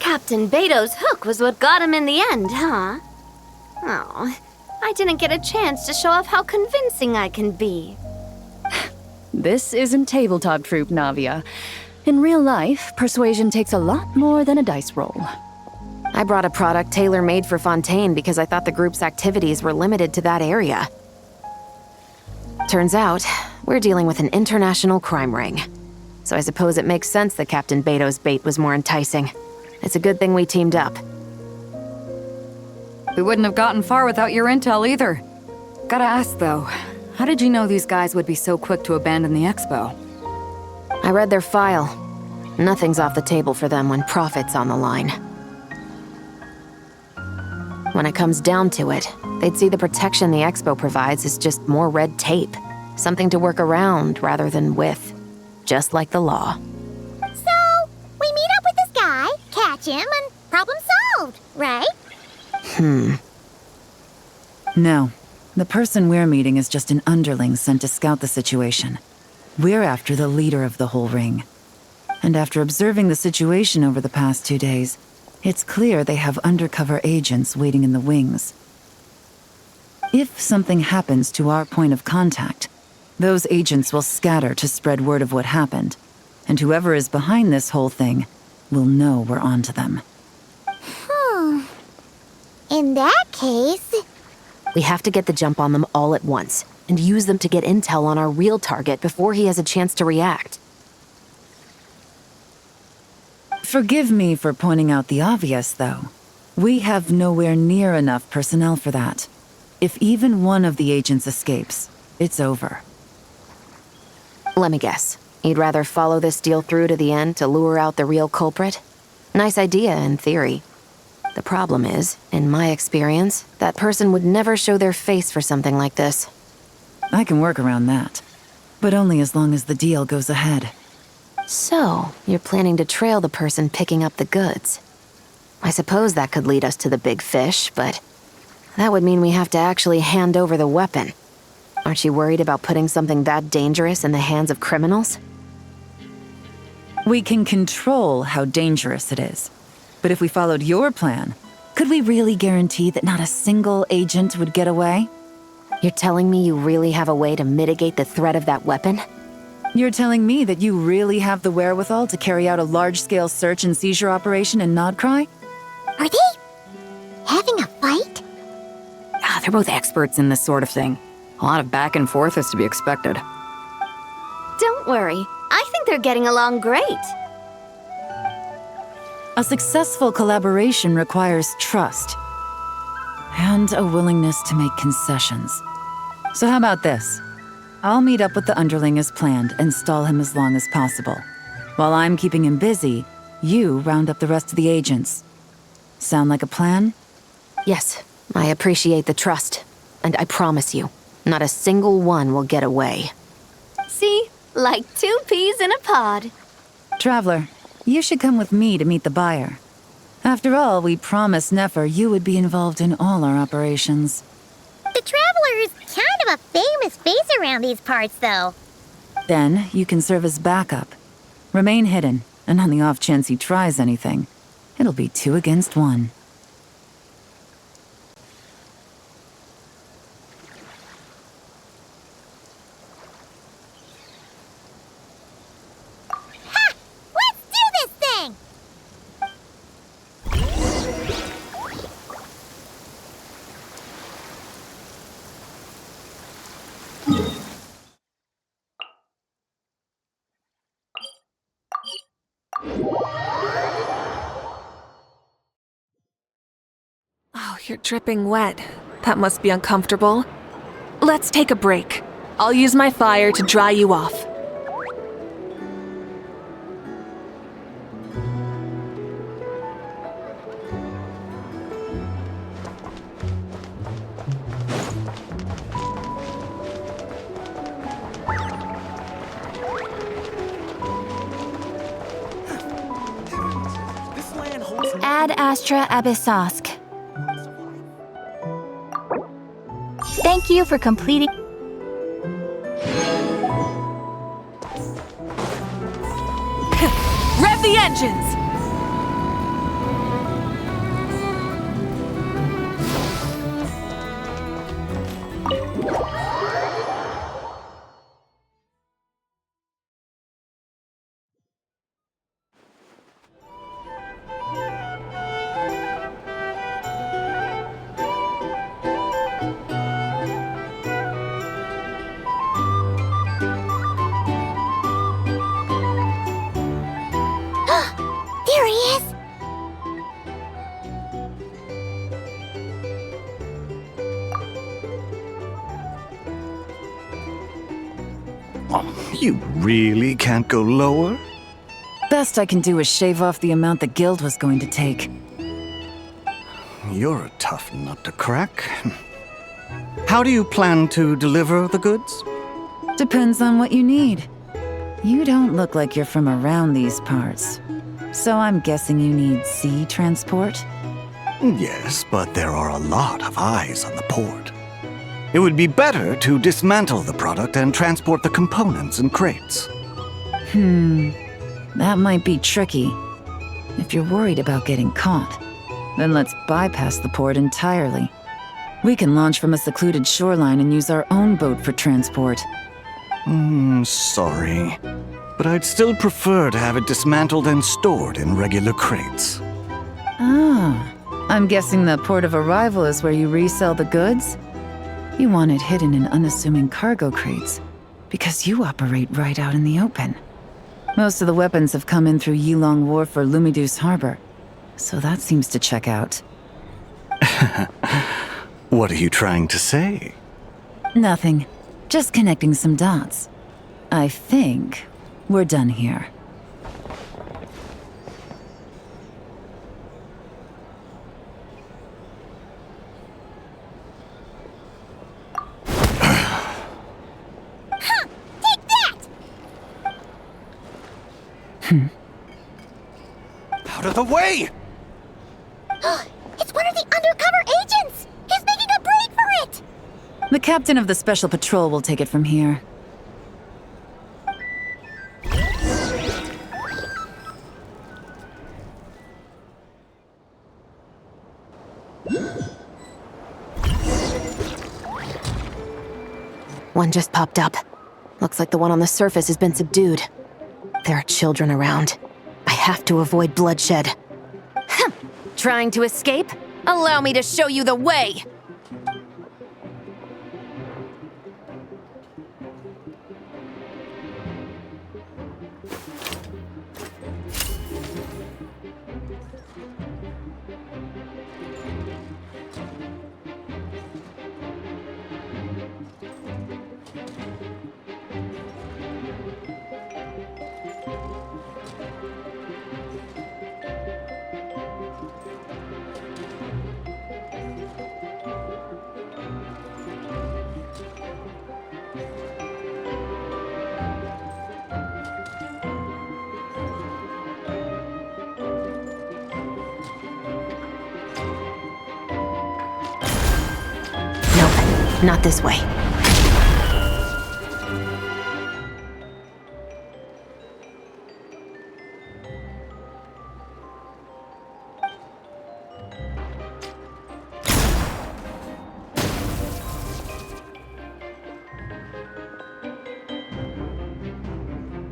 Captain Beidou's hook was what got him in the end, huh? Oh, I didn't get a chance to show off how convincing I can be. This isn't tabletop troop, Navia. In real life, persuasion takes a lot more than a dice roll. I brought a product tailor-made for Fontaine because I thought the group's activities were limited to that area. Turns out, we're dealing with an international crime ring. So I suppose it makes sense that Captain Beidou's bait was more enticing. It's a good thing we teamed up. We wouldn't have gotten far without your intel either. Gotta ask though, how did you know these guys would be so quick to abandon the expo? I read their file. Nothing's off the table for them when profit's on the line. When it comes down to it, they'd see the protection the expo provides as just more red tape. Something to work around rather than with. Just like the law. So, we meet up with this guy, catch him, and problem solved, right? No. The person we're meeting is just an underling sent to scout the situation. We're after the leader of the whole ring. And after observing the situation over the past 2 days, it's clear they have undercover agents waiting in the wings. If something happens to our point of contact, those agents will scatter to spread word of what happened, and whoever is behind this whole thing will know we're onto them. In that case... We have to get the jump on them all at once, and use them to get intel on our real target before he has a chance to react. Forgive me for pointing out the obvious, though. We have nowhere near enough personnel for that. If even one of the agents escapes, it's over. Let me guess. You'd rather follow this deal through to the end to lure out the real culprit? Nice idea, in theory. The problem is, in my experience, that person would never show their face for something like this. I can work around that. But only as long as the deal goes ahead. So, you're planning to trail the person picking up the goods. I suppose that could lead us to the big fish, but that would mean we have to actually hand over the weapon. Aren't you worried about putting something that dangerous in the hands of criminals? We can control how dangerous it is. But if we followed your plan, could we really guarantee that not a single agent would get away? You're telling me you really have a way to mitigate the threat of that weapon? You're telling me that you really have the wherewithal to carry out a large-scale search and seizure operation in Nod-Krai? Are they having a fight? They're both experts in this sort of thing. A lot of back and forth is to be expected. Don't worry. I think they're getting along great. A successful collaboration requires trust. And a willingness to make concessions. So how about this? I'll meet up with the underling as planned and stall him as long as possible. While I'm keeping him busy, you round up the rest of the agents. Sound like a plan? Yes, I appreciate the trust. And I promise you, not a single one will get away. See? Like 2 peas in a pod. Traveler, you should come with me to meet the buyer. After all, we promised Nefer you would be involved in all our operations. The Traveler is kind of a famous face around these parts, though. Then, you can serve as backup. Remain hidden, and on the off chance he tries anything, it'll be 2 against 1. Oh, you're dripping wet. That must be uncomfortable. Let's take a break. I'll use my fire to dry you off. Ad Astra Abyssosk. Thank you for completing. Rev the engines! You really can't go lower? Best I can do is shave off the amount the guild was going to take. You're a tough nut to crack. How do you plan to deliver the goods? Depends on what you need. You don't look like you're from around these parts. So I'm guessing you need sea transport? Yes, but there are a lot of eyes on the port. It would be better to dismantle the product and transport the components in crates. That might be tricky. If you're worried about getting caught, then let's bypass the port entirely. We can launch from a secluded shoreline and use our own boat for transport. Sorry. But I'd still prefer to have it dismantled and stored in regular crates. Ah, I'm guessing the port of arrival is where you resell the goods? You want it hidden in unassuming cargo crates, because you operate right out in the open. Most of the weapons have come in through Yilong Wharf or Lumiduce Harbor, so that seems to check out. What are you trying to say? Nothing. Just connecting some dots. I think we're done here. Take that! Out of the way! It's one of the undercover agents! He's making a break for it! The captain of the Special Patrol will take it from here. One just popped up. Looks like the one on the surface has been subdued. There are children around. I have to avoid bloodshed. Trying to escape? Allow me to show you the way! Not this way.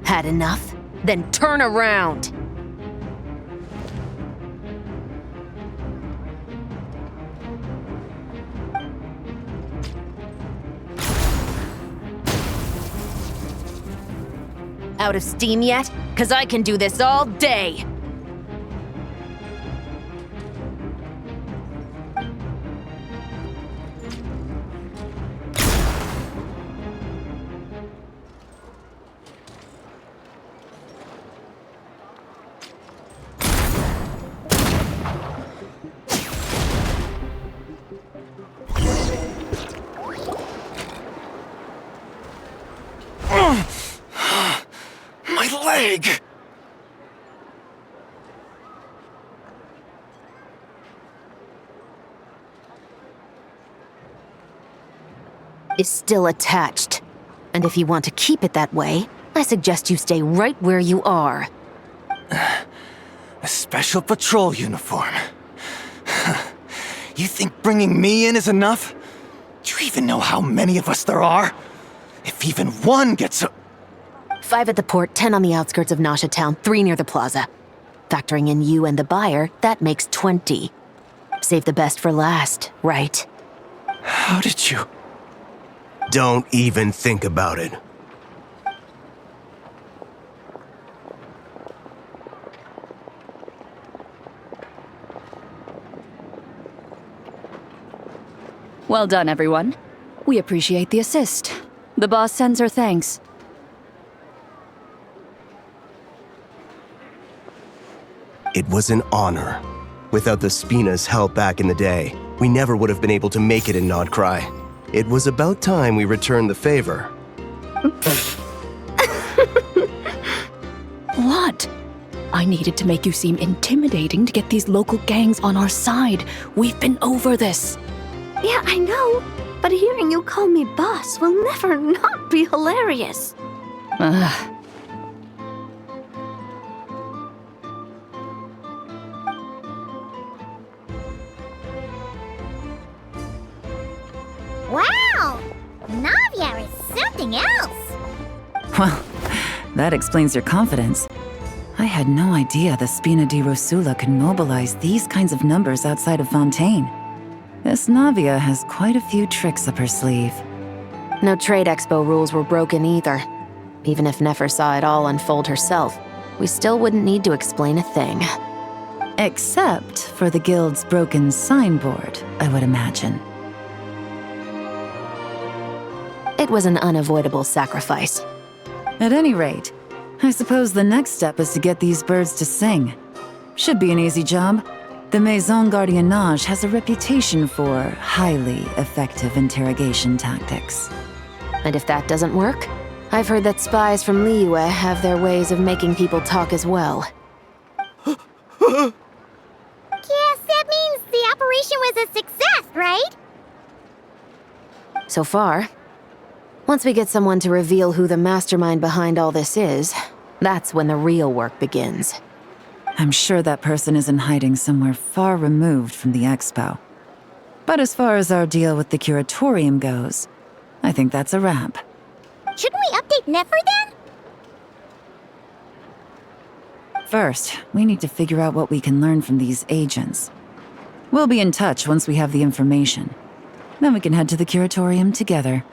Had enough? Then turn around! Out of steam yet? 'Cause I can do this all day! Leg! Is still attached. And if you want to keep it that way, I suggest you stay right where you are. A special patrol uniform. You think bringing me in is enough? Do you even know how many of us there are? If even one gets a... 5 at the port, 10 on the outskirts of Nasha Town, 3 near the plaza. Factoring in you and the buyer, that makes 20. Save the best for last, right? How did you... Don't even think about it. Well done, everyone. We appreciate the assist. The boss sends her thanks. It was an honor. Without the Spina's help back in the day, we never would have been able to make it in Nod-Krai. It was about time we returned the favor. What? I needed to make you seem intimidating to get these local gangs on our side. We've been over this. Yeah, I know. But hearing you call me boss will never not be hilarious. Wow! Navia is something else! Well, that explains your confidence. I had no idea the Spina di Rosula could mobilize these kinds of numbers outside of Fontaine. This Navia has quite a few tricks up her sleeve. No trade expo rules were broken either. Even if Nefer saw it all unfold herself, we still wouldn't need to explain a thing. Except for the guild's broken signboard, I would imagine. It was an unavoidable sacrifice. At any rate, I suppose the next step is to get these birds to sing. Should be an easy job. The Maison Gardiennage has a reputation for highly effective interrogation tactics. And if that doesn't work, I've heard that spies from Liyue have their ways of making people talk as well. Guess that means the operation was a success, right? So far. Once we get someone to reveal who the mastermind behind all this is, that's when the real work begins. I'm sure that person is in hiding somewhere far removed from the expo. But as far as our deal with the curatorium goes, I think that's a wrap. Shouldn't we update Nefer then? First, we need to figure out what we can learn from these agents. We'll be in touch once we have the information. Then we can head to the curatorium together.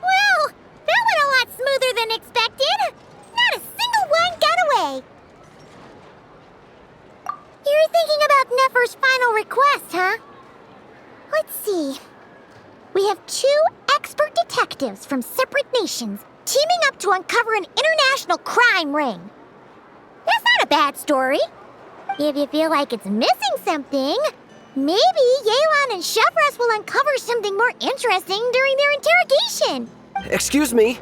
Well, that went a lot smoother than expected. Not a single one got away. You're thinking about Nefer's final request, huh? Let's see. We have 2 expert detectives from separate nations teaming up to uncover an international crime ring. That's not a bad story. If you feel like it's missing something, maybe Yelan and Chevros will uncover something more interesting during their interrogation. Excuse me?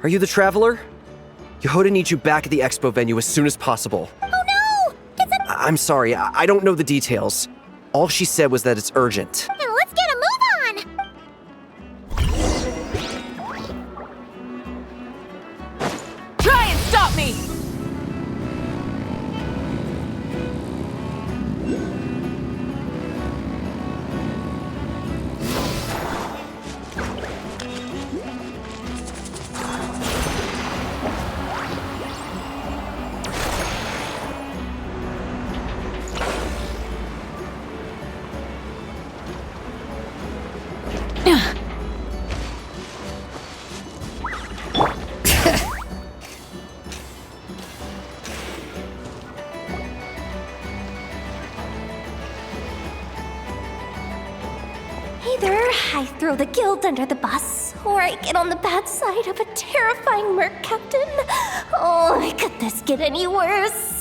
Are you the Traveler? Yehoda needs you back at the expo venue as soon as possible. Oh no! I'm sorry, I don't know the details. All she said was that it's urgent. Now let's get a move on! Try and stop me! Either I throw the guild under the bus, or I get on the bad side of a terrifying merc captain. Oh, could this get any worse?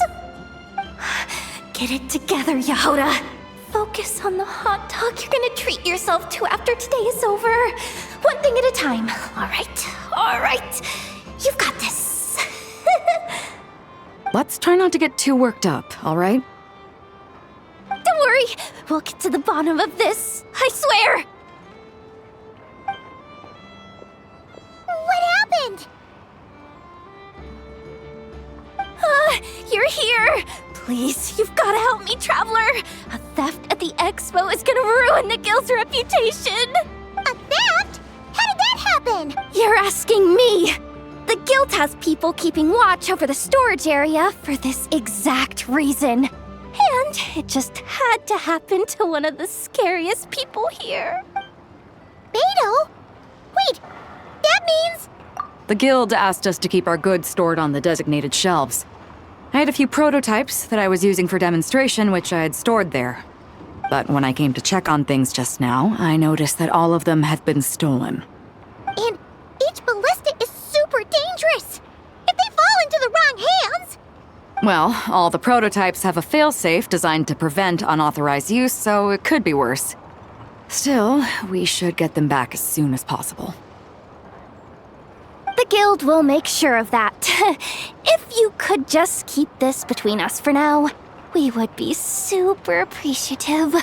Get it together, Yehoda. Focus on the hot dog you're gonna treat yourself to after today is over. One thing at a time. All right. You've got this. Let's try not to get too worked up, all right? Don't worry, we'll get to the bottom of this. I swear. What happened? You're here. Please, you've got to help me, Traveler. A theft at the expo is gonna ruin the guild's reputation. A theft? How did that happen? You're asking me. The guild has people keeping watch over the storage area for this exact reason. And it just had to happen to one of the scariest people here. Beidou? Wait, that means... The guild asked us to keep our goods stored on the designated shelves. I had a few prototypes that I was using for demonstration, which I had stored there. But when I came to check on things just now, I noticed that all of them had been stolen. Well, all the prototypes have a failsafe designed to prevent unauthorized use, so it could be worse. Still, we should get them back as soon as possible. The guild will make sure of that. If you could just keep this between us for now, we would be super appreciative.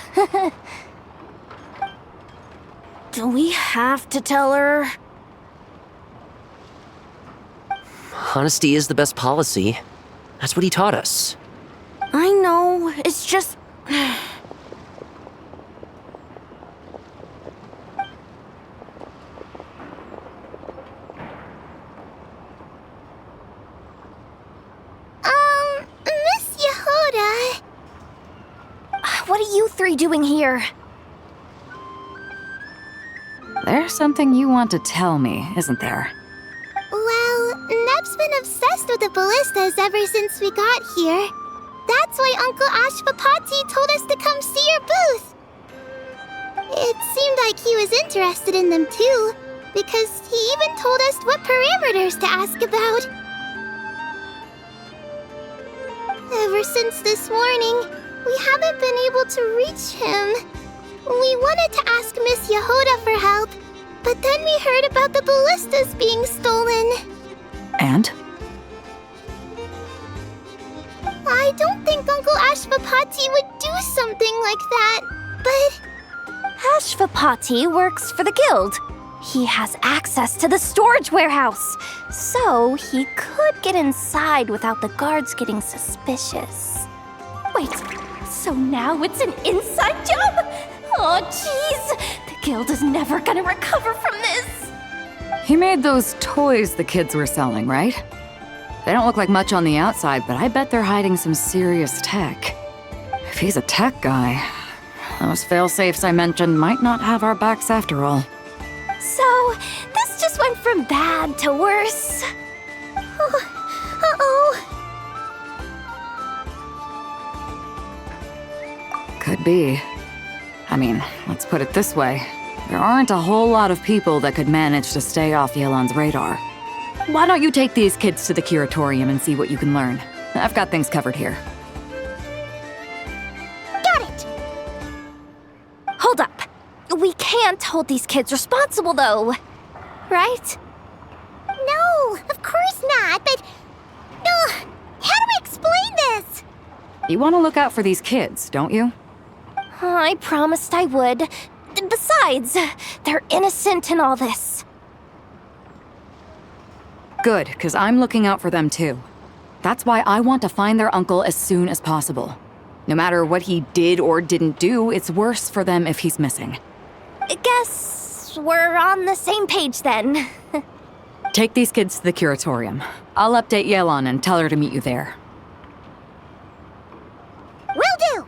Do we have to tell her? Honesty is the best policy. That's what he taught us. I know, it's just... Miss Yehoda... What are you three doing here? There's something you want to tell me, isn't there? Well, Neb's been obsessed with the ballistas ever since we got here. That's why Uncle Ashvapati told us to come see your booth. It seemed like he was interested in them too, because he even told us what parameters to ask about. Ever since this morning, we haven't been able to reach him. We wanted to ask Miss Yehoda for help, but then we heard about the ballistas being stolen. And? I don't think Uncle Ashvapati would do something like that, but... Ashvapati works for the guild. He has access to the storage warehouse, so he could get inside without the guards getting suspicious. Wait, so now it's an inside job? Oh, jeez! The guild is never gonna recover from this! He made those toys the kids were selling, right? They don't look like much on the outside, but I bet they're hiding some serious tech. If he's a tech guy, those failsafes I mentioned might not have our backs after all. So, this just went from bad to worse. Uh-oh. Could be. I mean, let's put it this way. There aren't a whole lot of people that could manage to stay off Yelan's radar. Why don't you take these kids to the curatorium and see what you can learn? I've got things covered here. Got it! Hold up. We can't hold these kids responsible, though. Right? No, of course not, but... how do we explain this? You want to look out for these kids, don't you? I promised I would. Besides, they're innocent in all this. Good, because I'm looking out for them too. That's why I want to find their uncle as soon as possible. No matter what he did or didn't do, it's worse for them if he's missing. Guess we're on the same page then. Take these kids to the curatorium. I'll update Yelan and tell her to meet you there. Will do!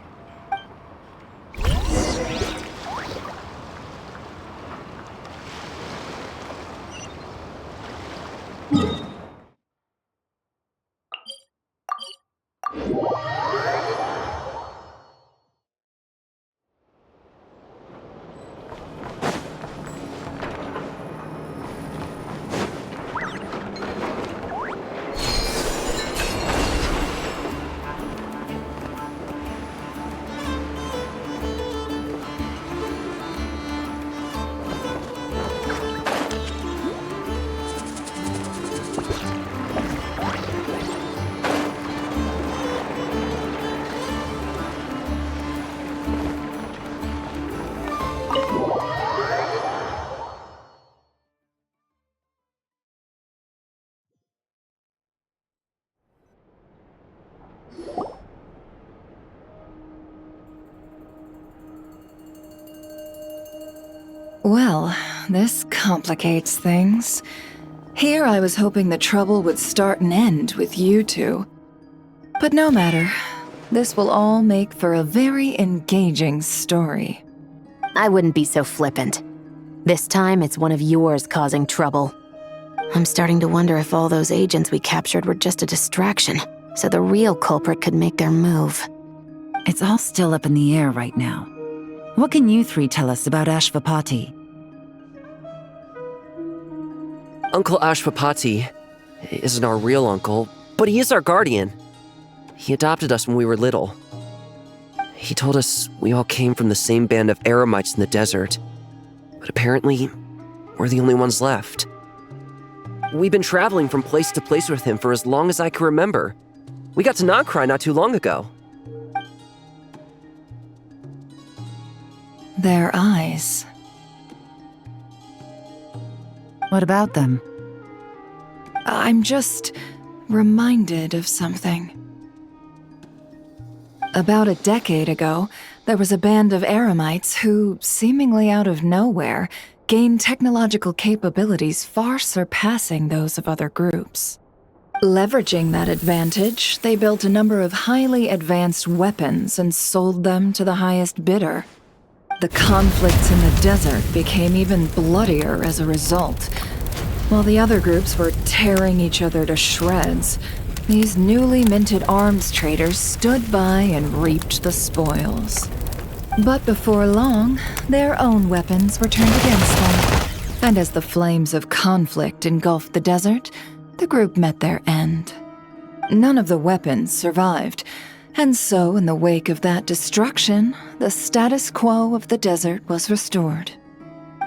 Well, this complicates things. Here I was hoping the trouble would start and end with you two. But no matter. This will all make for a very engaging story. I wouldn't be so flippant. This time, it's one of yours causing trouble. I'm starting to wonder if all those agents we captured were just a distraction, so the real culprit could make their move. It's all still up in the air right now. What can you three tell us about Ashvapati? Uncle Ashvapati isn't our real uncle, but he is our guardian. He adopted us when we were little. He told us we all came from the same band of eremites in the desert. But apparently, we're the only ones left. We've been traveling from place to place with him for as long as I can remember. We got to Nod-Krai not too long ago. Their eyes. What about them? I'm just reminded of something. About a decade ago, there was a band of eremites who, seemingly out of nowhere, gained technological capabilities far surpassing those of other groups. Leveraging that advantage, they built a number of highly advanced weapons and sold them to the highest bidder. The conflicts in the desert became even bloodier as a result. While the other groups were tearing each other to shreds, these newly minted arms traders stood by and reaped the spoils. But before long, their own weapons were turned against them. And as the flames of conflict engulfed the desert, the group met their end. None of the weapons survived, and so in the wake of that destruction, the status quo of the desert was restored.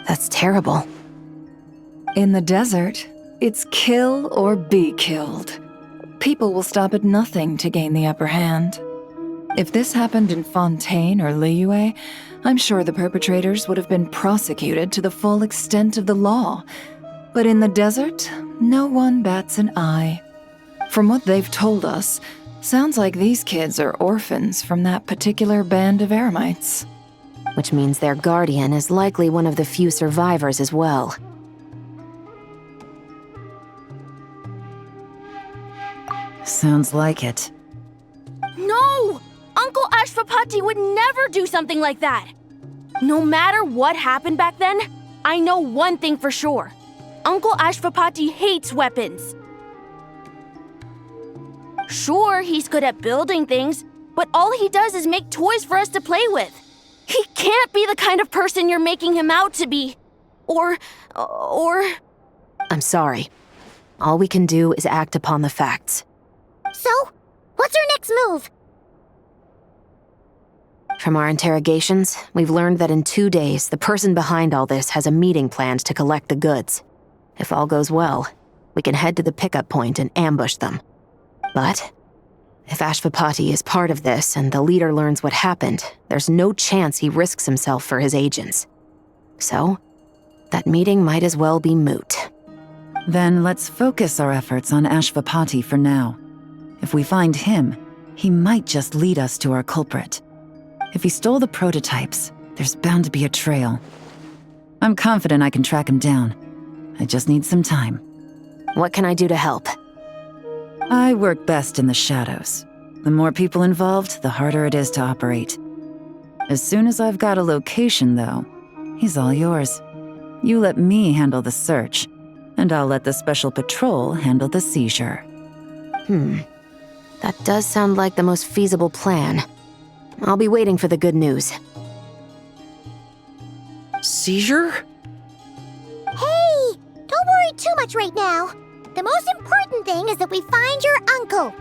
That's terrible. In the desert, it's kill or be killed. People will stop at nothing to gain the upper hand. If this happened in Fontaine or Liyue, I'm sure the perpetrators would have been prosecuted to the full extent of the law. But in the desert, no one bats an eye. From what they've told us, sounds like these kids are orphans from that particular band of eremites. Which means their guardian is likely one of the few survivors as well. Sounds like it. No! Uncle Ashvapati would never do something like that! No matter what happened back then, I know one thing for sure. Uncle Ashvapati hates weapons. Sure, he's good at building things, but all he does is make toys for us to play with. He can't be the kind of person you're making him out to be. Or... I'm sorry. All we can do is act upon the facts. So, what's our next move? From our interrogations, we've learned that in 2 days, the person behind all this has a meeting planned to collect the goods. If all goes well, we can head to the pickup point and ambush them. But if Ashvapati is part of this and the leader learns what happened, there's no chance he risks himself for his agents. So, that meeting might as well be moot. Then let's focus our efforts on Ashvapati for now. If we find him, he might just lead us to our culprit. If he stole the prototypes, there's bound to be a trail. I'm confident I can track him down. I just need some time. What can I do to help? I work best in the shadows. The more people involved, the harder it is to operate. As soon as I've got a location, though, he's all yours. You let me handle the search, and I'll let the special patrol handle the seizure. That does sound like the most feasible plan. I'll be waiting for the good news. Seizure? Hey! Don't worry too much right now. The most important thing is that we find your uncle.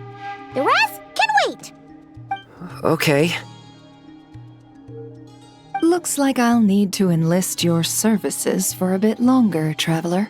The rest can wait. Okay. Looks like I'll need to enlist your services for a bit longer, traveler.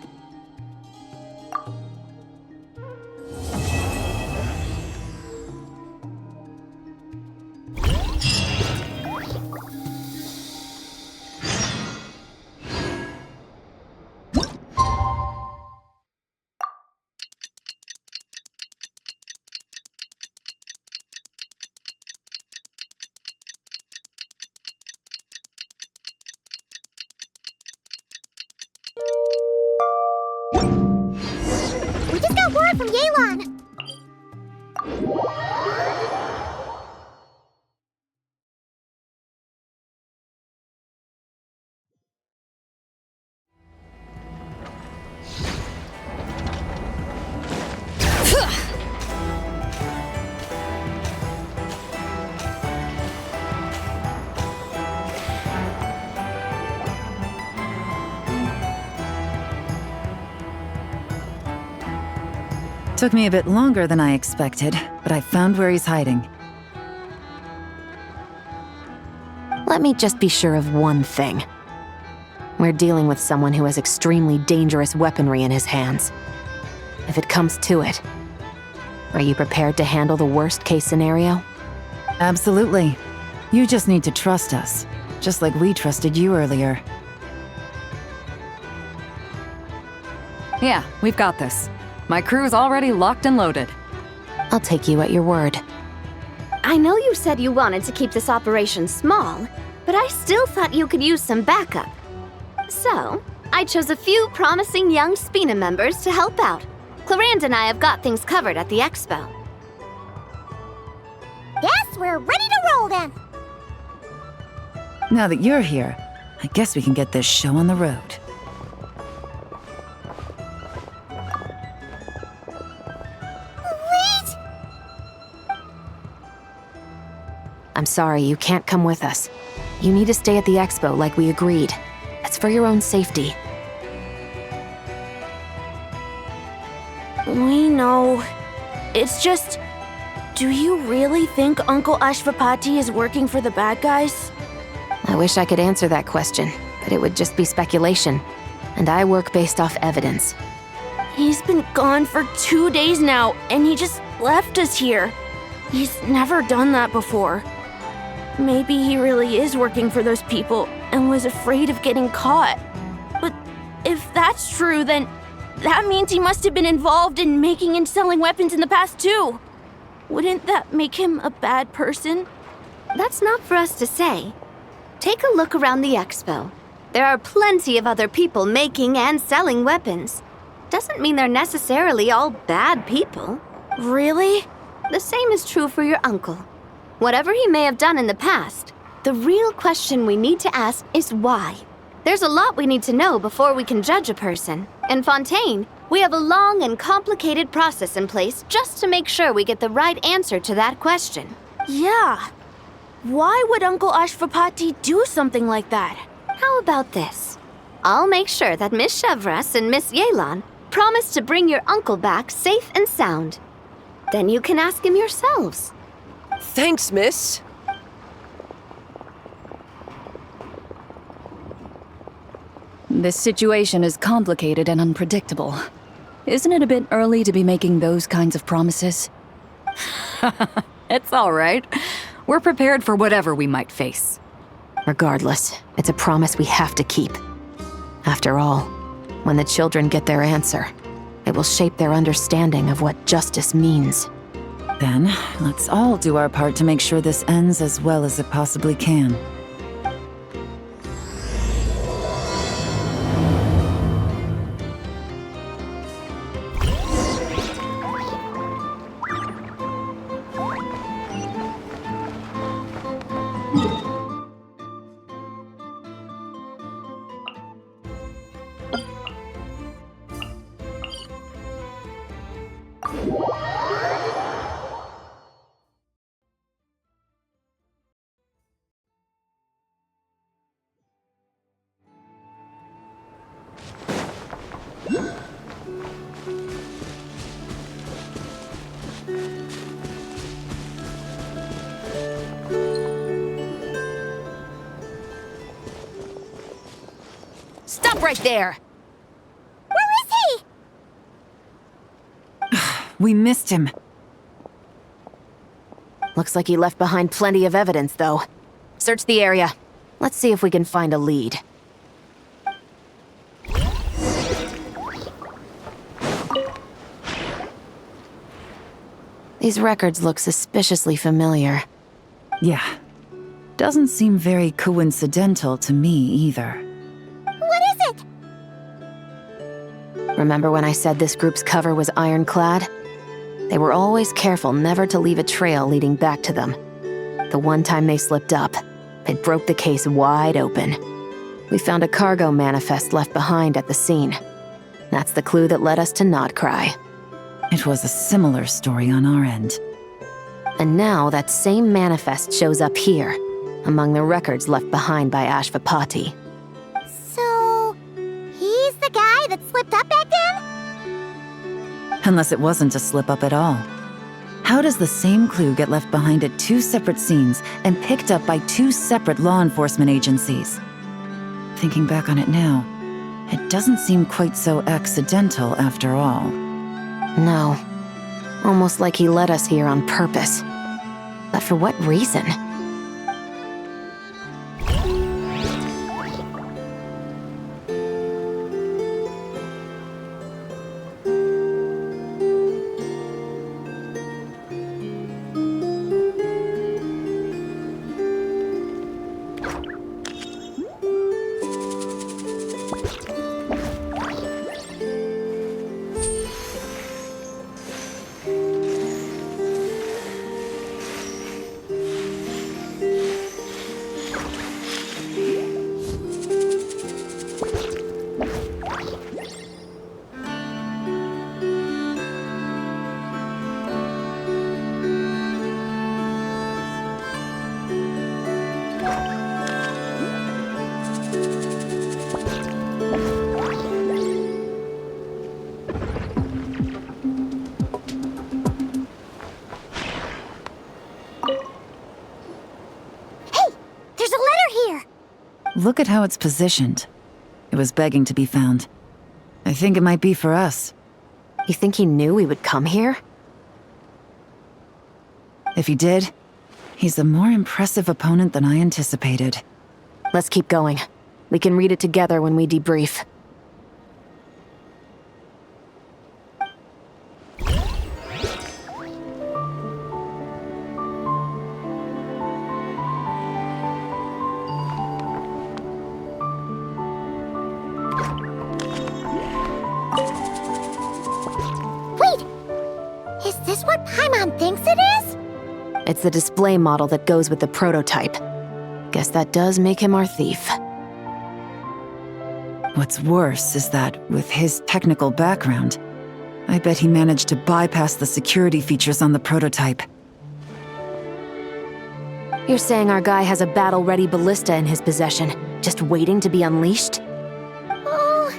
We just got word from Yelan. Took me a bit longer than I expected, but I found where he's hiding. Let me just be sure of one thing. We're dealing with someone who has extremely dangerous weaponry in his hands. If it comes to it, are you prepared to handle the worst-case scenario? Absolutely. You just need to trust us, just like we trusted you earlier. Yeah, we've got this. My crew's already locked and loaded. I'll take you at your word. I know you said you wanted to keep this operation small, but I still thought you could use some backup. So, I chose a few promising young Spina members to help out. Clarand and I have got things covered at the expo. Guess we're ready to roll then. Now that you're here, I guess we can get this show on the road. Wait! I'm sorry, you can't come with us. You need to stay at the expo like we agreed. It's for your own safety. We know. It's just... Do you really think Uncle Ashvapati is working for the bad guys? I wish I could answer that question, but it would just be speculation. And I work based off evidence. He's been gone for 2 days now, and he just left us here. He's never done that before. Maybe he really is working for those people and was afraid of getting caught. But if that's true, then that means he must have been involved in making and selling weapons in the past too. Wouldn't that make him a bad person? That's not for us to say. Take a look around the expo. There are plenty of other people making and selling weapons. Doesn't mean they're necessarily all bad people. Really? The same is true for your uncle. Whatever he may have done in the past, the real question we need to ask is why. There's a lot we need to know before we can judge a person. In Fontaine, we have a long and complicated process in place just to make sure we get the right answer to that question. Yeah. Why would Uncle Ashvapati do something like that? How about this? I'll make sure that Miss Chevras and Miss Yelan promise to bring your uncle back safe and sound. Then you can ask him yourselves. Thanks, miss. This situation is complicated and unpredictable. Isn't it a bit early to be making those kinds of promises? It's all right. We're prepared for whatever we might face. Regardless, it's a promise we have to keep. After all, when the children get their answer, it will shape their understanding of what justice means. Then, let's all do our part to make sure this ends as well as it possibly can. Stop right there! Where is he? We missed him. Looks like he left behind plenty of evidence, though. Search the area. Let's see if we can find a lead. These records look suspiciously familiar. Yeah. Doesn't seem very coincidental to me either. What is it? Remember when I said this group's cover was ironclad? They were always careful never to leave a trail leading back to them. The one time they slipped up, it broke the case wide open. We found a cargo manifest left behind at the scene. That's the clue that led us to Nod-Krai. It was a similar story on our end. And now that same manifest shows up here, among the records left behind by Ashvapati. So, he's the guy that slipped up back then? Unless it wasn't a slip-up at all. How does the same clue get left behind at 2 separate scenes and picked up by 2 separate law enforcement agencies? Thinking back on it now, it doesn't seem quite so accidental after all. No. Almost like he led us here on purpose. But for what reason? Look at how it's positioned. It was begging to be found. I think it might be for us. You think he knew we would come here? If he did, he's a more impressive opponent than I anticipated. Let's keep going. We can read it together when we debrief. It's the display model that goes with the prototype. Guess that does make him our thief. What's worse is that, with his technical background, I bet he managed to bypass the security features on the prototype. You're saying our guy has a battle-ready ballista in his possession, just waiting to be unleashed? Oh,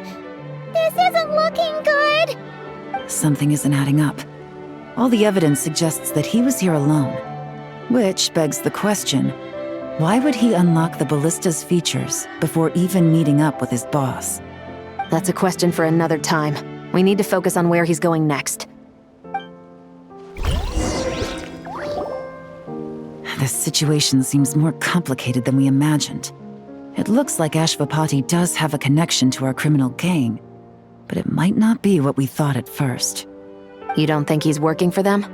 this isn't looking good! Something isn't adding up. All the evidence suggests that he was here alone. Which begs the question, why would he unlock the ballista's features before even meeting up with his boss? That's a question for another time. We need to focus on where he's going next. This situation seems more complicated than we imagined. It looks like Ashvapati does have a connection to our criminal gang, but it might not be what we thought at first. You don't think he's working for them?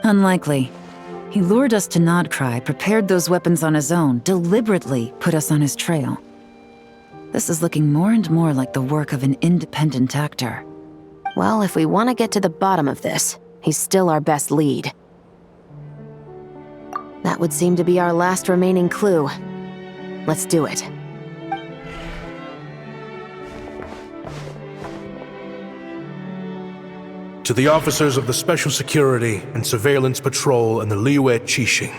Unlikely. He lured us to Nod-Krai, prepared those weapons on his own, deliberately put us on his trail. This is looking more and more like the work of an independent actor. Well, if we want to get to the bottom of this, he's still our best lead. That would seem to be our last remaining clue. Let's do it. To the officers of the Special Security and Surveillance Patrol and the Liyue Qixing,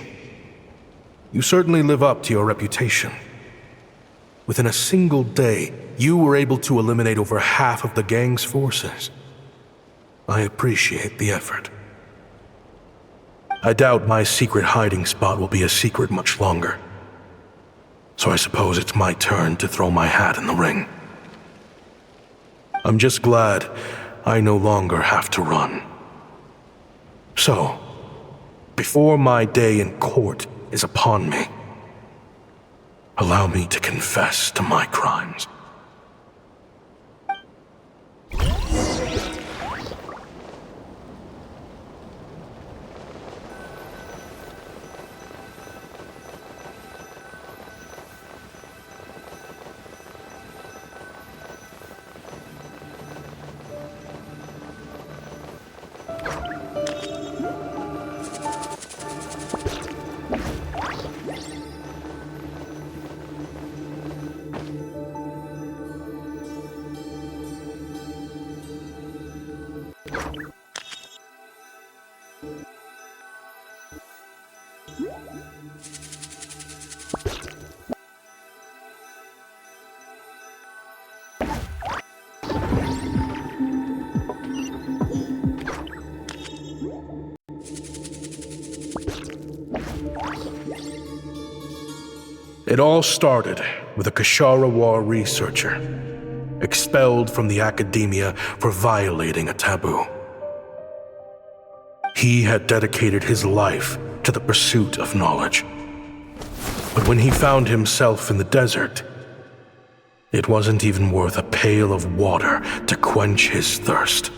you certainly live up to your reputation. Within a single day, you were able to eliminate over half of the gang's forces. I appreciate the effort. I doubt my secret hiding spot will be a secret much longer. So I suppose it's my turn to throw my hat in the ring. I'm just glad I no longer have to run. So, before my day in court is upon me, allow me to confess to my crimes. It all started with a Kshatriya researcher, expelled from the academia for violating a taboo. He had dedicated his life to the pursuit of knowledge. But when he found himself in the desert, it wasn't even worth a pail of water to quench his thirst.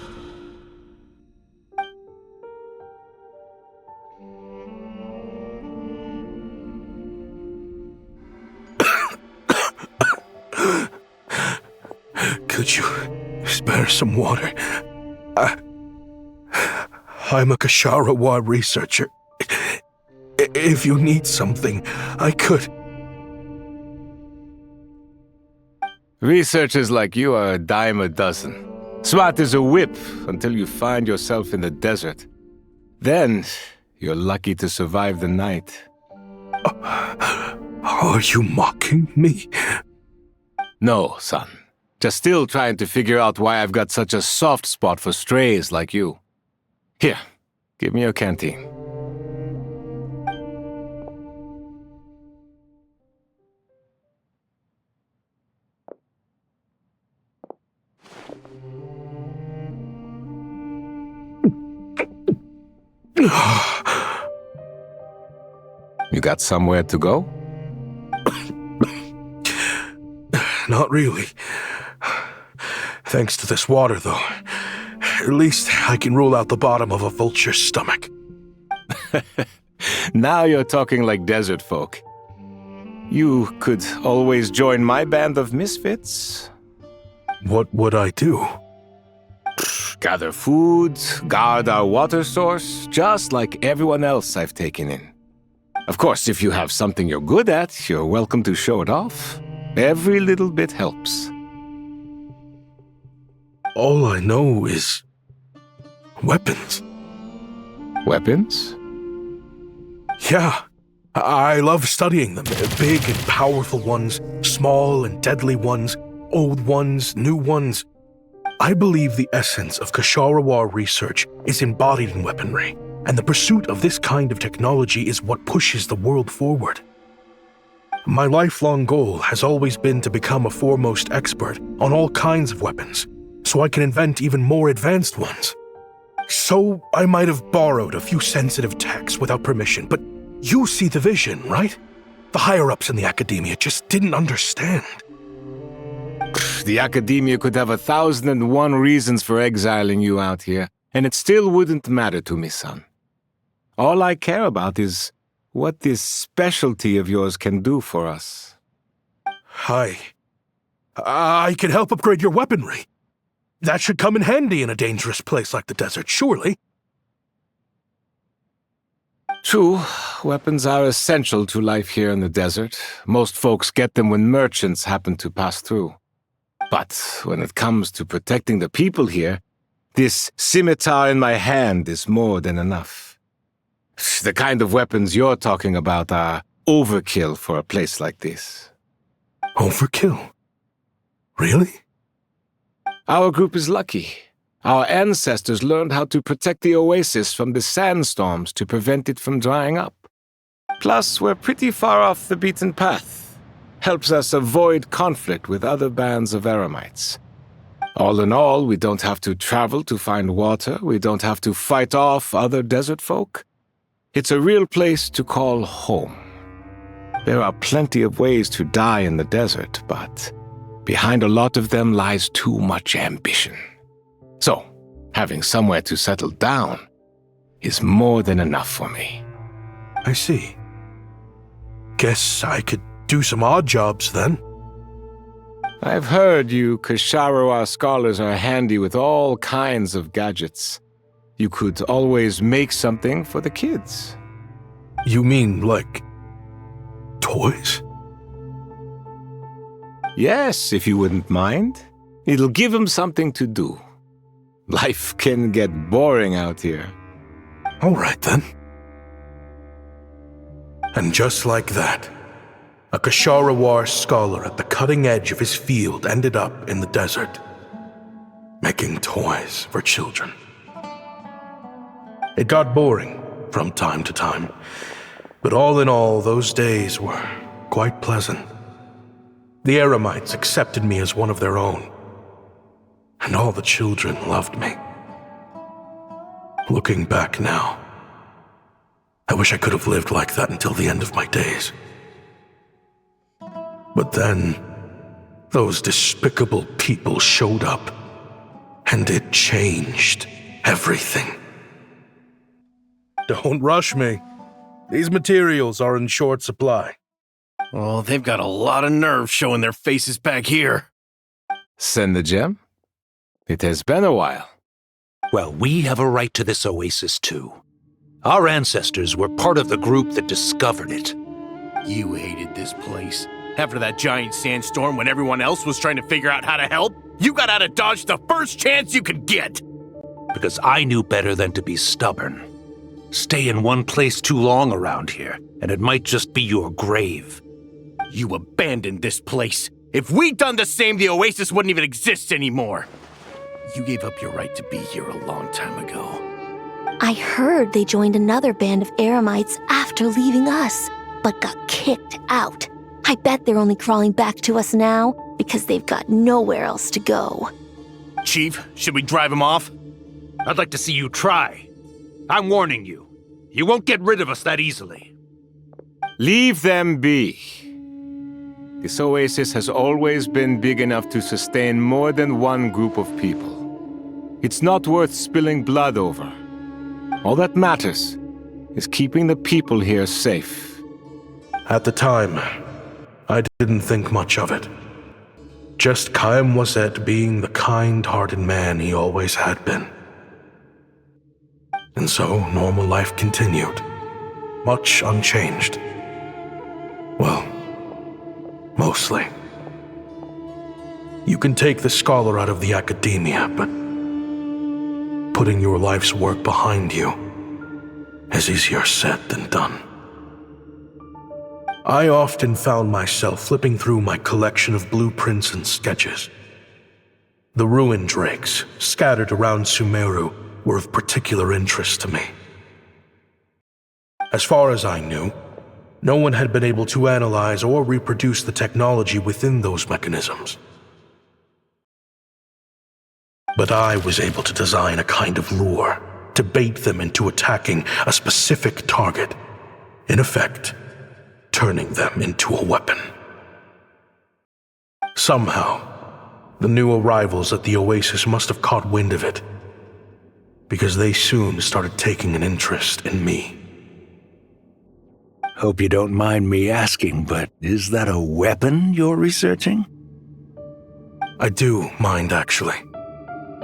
Could you spare some water? I'm a Kshatriya researcher. If you need something, I could. Researchers like you are a dime a dozen. Smart as a whip until you find yourself in the desert. Then, you're lucky to survive the night. Are you mocking me? No, son. Just still trying to figure out why I've got such a soft spot for strays like you. Here, give me your canteen. You got somewhere to go? Not really. Thanks to this water, though. At least I can rule out the bottom of a vulture's stomach. Now you're talking like desert folk. You could always join my band of misfits. What would I do? Gather food, guard our water source, just like everyone else I've taken in. Of course, if you have something you're good at, you're welcome to show it off. Every little bit helps. All I know is weapons. Weapons? Yeah. I love studying them. Big and powerful ones, small and deadly ones, old ones, new ones. I believe the essence of Kshatriya research is embodied in weaponry, and the pursuit of this kind of technology is what pushes the world forward. My lifelong goal has always been to become a foremost expert on all kinds of weapons, so I can invent even more advanced ones. So I might have borrowed a few sensitive techs without permission, but you see the vision, right? The higher-ups in the academia just didn't understand. The academia could have 1,001 reasons for exiling you out here, and it still wouldn't matter to me, son. All I care about is what this specialty of yours can do for us. I can help upgrade your weaponry. That should come in handy in a dangerous place like the desert, surely. True, weapons are essential to life here in the desert. Most folks get them when merchants happen to pass through. But when it comes to protecting the people here, this scimitar in my hand is more than enough. The kind of weapons you're talking about are overkill for a place like this. Overkill? Really? Our group is lucky. Our ancestors learned how to protect the oasis from the sandstorms to prevent it from drying up. Plus, we're pretty far off the beaten path. Helps us avoid conflict with other bands of Eremites. All in all, we don't have to travel to find water, we don't have to fight off other desert folk. It's a real place to call home. There are plenty of ways to die in the desert, but behind a lot of them lies too much ambition. So, having somewhere to settle down is more than enough for me. I see. Guess I could do some odd jobs then. I've heard you Kshatriya scholars are handy with all kinds of gadgets. You could always make something for the kids. You mean, like, toys? Yes, if you wouldn't mind. It'll give them something to do. Life can get boring out here. All right, then. And just like that, a Kshatriya scholar at the cutting edge of his field ended up in the desert, making toys for children. It got boring from time to time, but all in all, those days were quite pleasant. The Eremites accepted me as one of their own, and all the children loved me. Looking back now, I wish I could have lived like that until the end of my days. But then, those despicable people showed up, and it changed everything. Don't rush me. These materials are in short supply. Oh, they've got a lot of nerve showing their faces back here. Send the gem? It has been a while. Well, we have a right to this oasis too. Our ancestors were part of the group that discovered it. You hated this place. After that giant sandstorm when everyone else was trying to figure out how to help, you got out of Dodge the first chance you could get. Because I knew better than to be stubborn. Stay in one place too long around here, and it might just be your grave. You abandoned this place. If we'd done the same, the oasis wouldn't even exist anymore. You gave up your right to be here a long time ago. I heard they joined another band of Eremites after leaving us, but got kicked out. I bet they're only crawling back to us now because they've got nowhere else to go. Chief, should we drive him off? I'd like to see you try. I'm warning you. You won't get rid of us that easily. Leave them be. This oasis has always been big enough to sustain more than one group of people. It's not worth spilling blood over. All that matters is keeping the people here safe. At the time, I didn't think much of it. Just Chaim Wazet being the kind-hearted man he always had been. And so, normal life continued, much unchanged. Well, mostly. You can take the scholar out of the academia, but putting your life's work behind you is easier said than done. I often found myself flipping through my collection of blueprints and sketches. The ruin drakes scattered around Sumeru were of particular interest to me. As far as I knew, no one had been able to analyze or reproduce the technology within those mechanisms. But I was able to design a kind of lure to bait them into attacking a specific target, in effect, turning them into a weapon. Somehow, the new arrivals at the oasis must have caught wind of it, because they soon started taking an interest in me. Hope you don't mind me asking, but is that a weapon you're researching? I do mind, actually.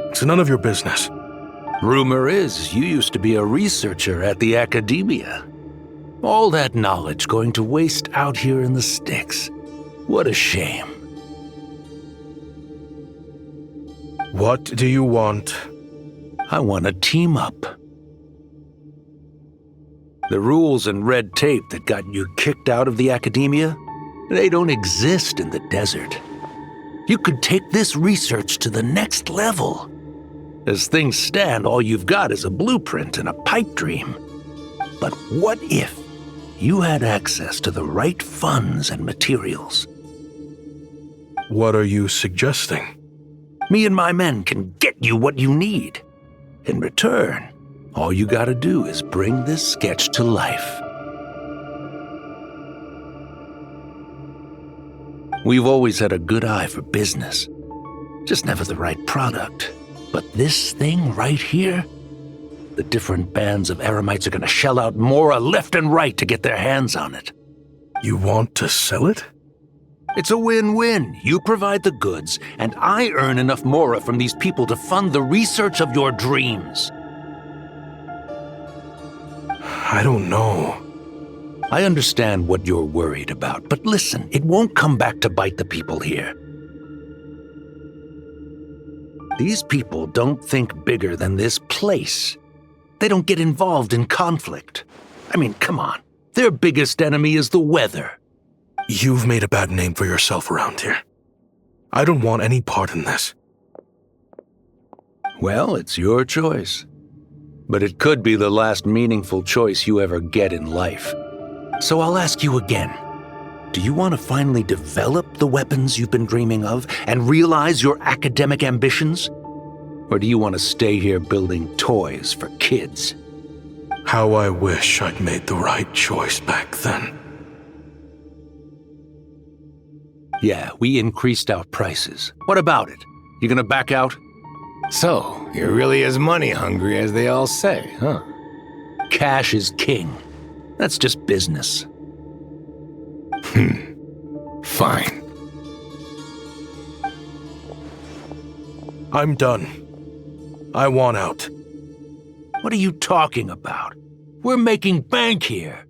It's none of your business. Rumor is you used to be a researcher at the academia. All that knowledge going to waste out here in the sticks. What a shame. What do you want? I want to team up. The rules and red tape that got you kicked out of the academia, they don't exist in the desert. You could take this research to the next level. As things stand, all you've got is a blueprint and a pipe dream. But what if you had access to the right funds and materials? What are you suggesting? Me and my men can get you what you need. In return, all you gotta do is bring this sketch to life. We've always had a good eye for business, just never the right product. But this thing right here, the different bands of Eremites are gonna shell out Mora left and right to get their hands on it. You want to sell it? It's a win-win. You provide the goods, and I earn enough Mora from these people to fund the research of your dreams. I don't know. I understand what you're worried about, but listen, it won't come back to bite the people here. These people don't think bigger than this place. They don't get involved in conflict. I mean, come on. Their biggest enemy is the weather. You've made a bad name for yourself around here. I don't want any part in this. Well, it's your choice. But it could be the last meaningful choice you ever get in life. So I'll ask you again. Do you want to finally develop the weapons you've been dreaming of and realize your academic ambitions? Or do you want to stay here building toys for kids? How I wish I'd made the right choice back then. Yeah, we increased our prices. What about it? You gonna back out? So, you're really as money hungry as they all say, huh? Cash is king. That's just business. Fine. I'm done. I want out. What are you talking about? We're making bank here.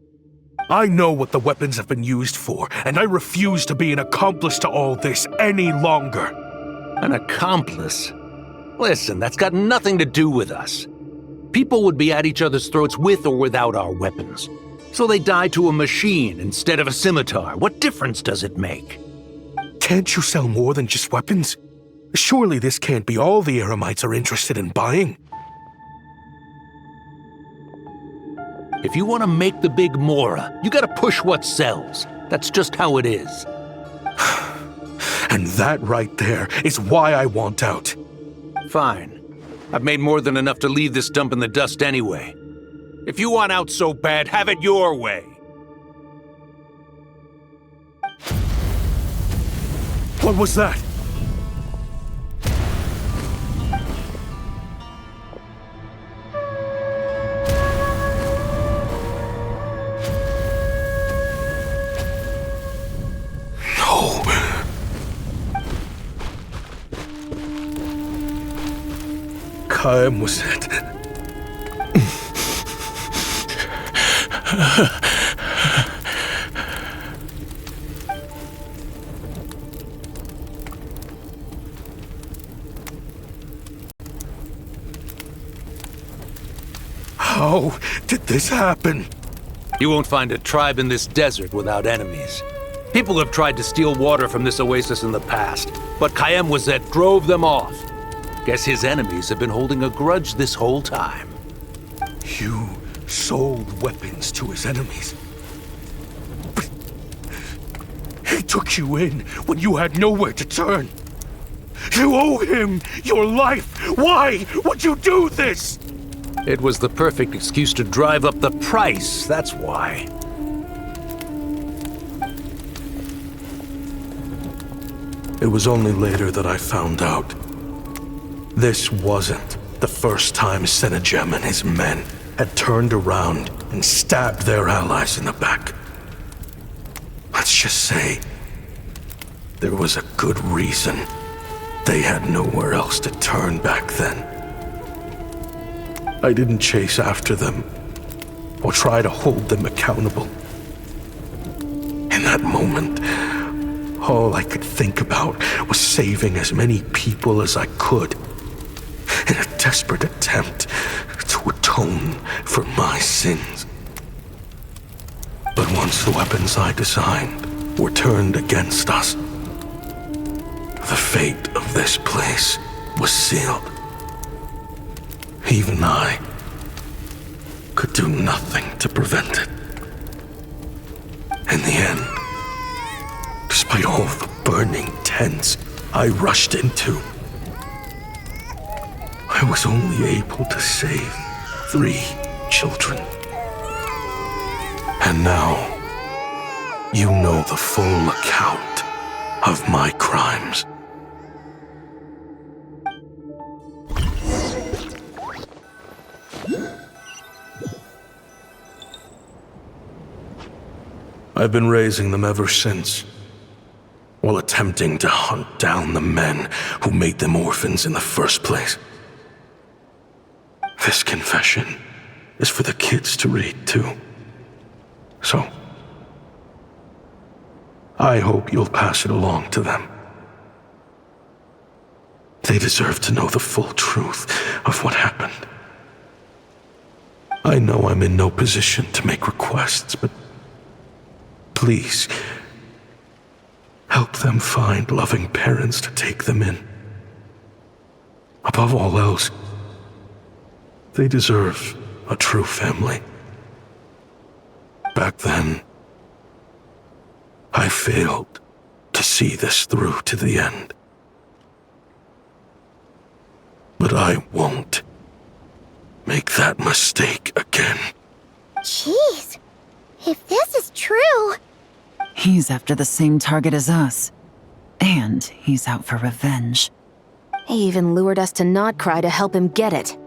I know what the weapons have been used for, and I refuse to be an accomplice to all this any longer. An accomplice? Listen, that's got nothing to do with us. People would be at each other's throats with or without our weapons. So they die to a machine instead of a scimitar. What difference does it make? Can't you sell more than just weapons? Surely this can't be all the Eremites are interested in buying. If you want to make the big Mora, you gotta push what sells. That's just how it is. And that right there is why I want out. Fine. I've made more than enough to leave this dump in the dust anyway. If you want out so bad, have it your way. What was that? Kaem was it. How did this happen? You won't find a tribe in this desert without enemies. People have tried to steal water from this oasis in the past, but Kaem Wazet drove them off. Guess his enemies have been holding a grudge this whole time. You sold weapons to his enemies. But he took you in when you had nowhere to turn. You owe him your life. Why would you do this? It was the perfect excuse to drive up the price, that's why. It was only later that I found out. This wasn't the first time Senegem and his men had turned around and stabbed their allies in the back. Let's just say there was a good reason they had nowhere else to turn back then. I didn't chase after them or try to hold them accountable. In that moment, all I could think about was saving as many people as I could in a desperate attempt to atone for my sins. But once the weapons I designed were turned against us, the fate of this place was sealed. Even I could do nothing to prevent it. In the end, despite all the burning tents I rushed into, I was only able to save 3 children. And now, you know the full account of my crimes. I've been raising them ever since, while attempting to hunt down the men who made them orphans in the first place. This confession is for the kids to read too. So, I hope you'll pass it along to them. They deserve to know the full truth of what happened. I know I'm in no position to make requests, but please, help them find loving parents to take them in. Above all else, they deserve a true family. Back then, I failed to see this through to the end. But I won't make that mistake again. Jeez, if this is true... He's after the same target as us. And he's out for revenge. He even lured us to Nod-Krai to help him get it.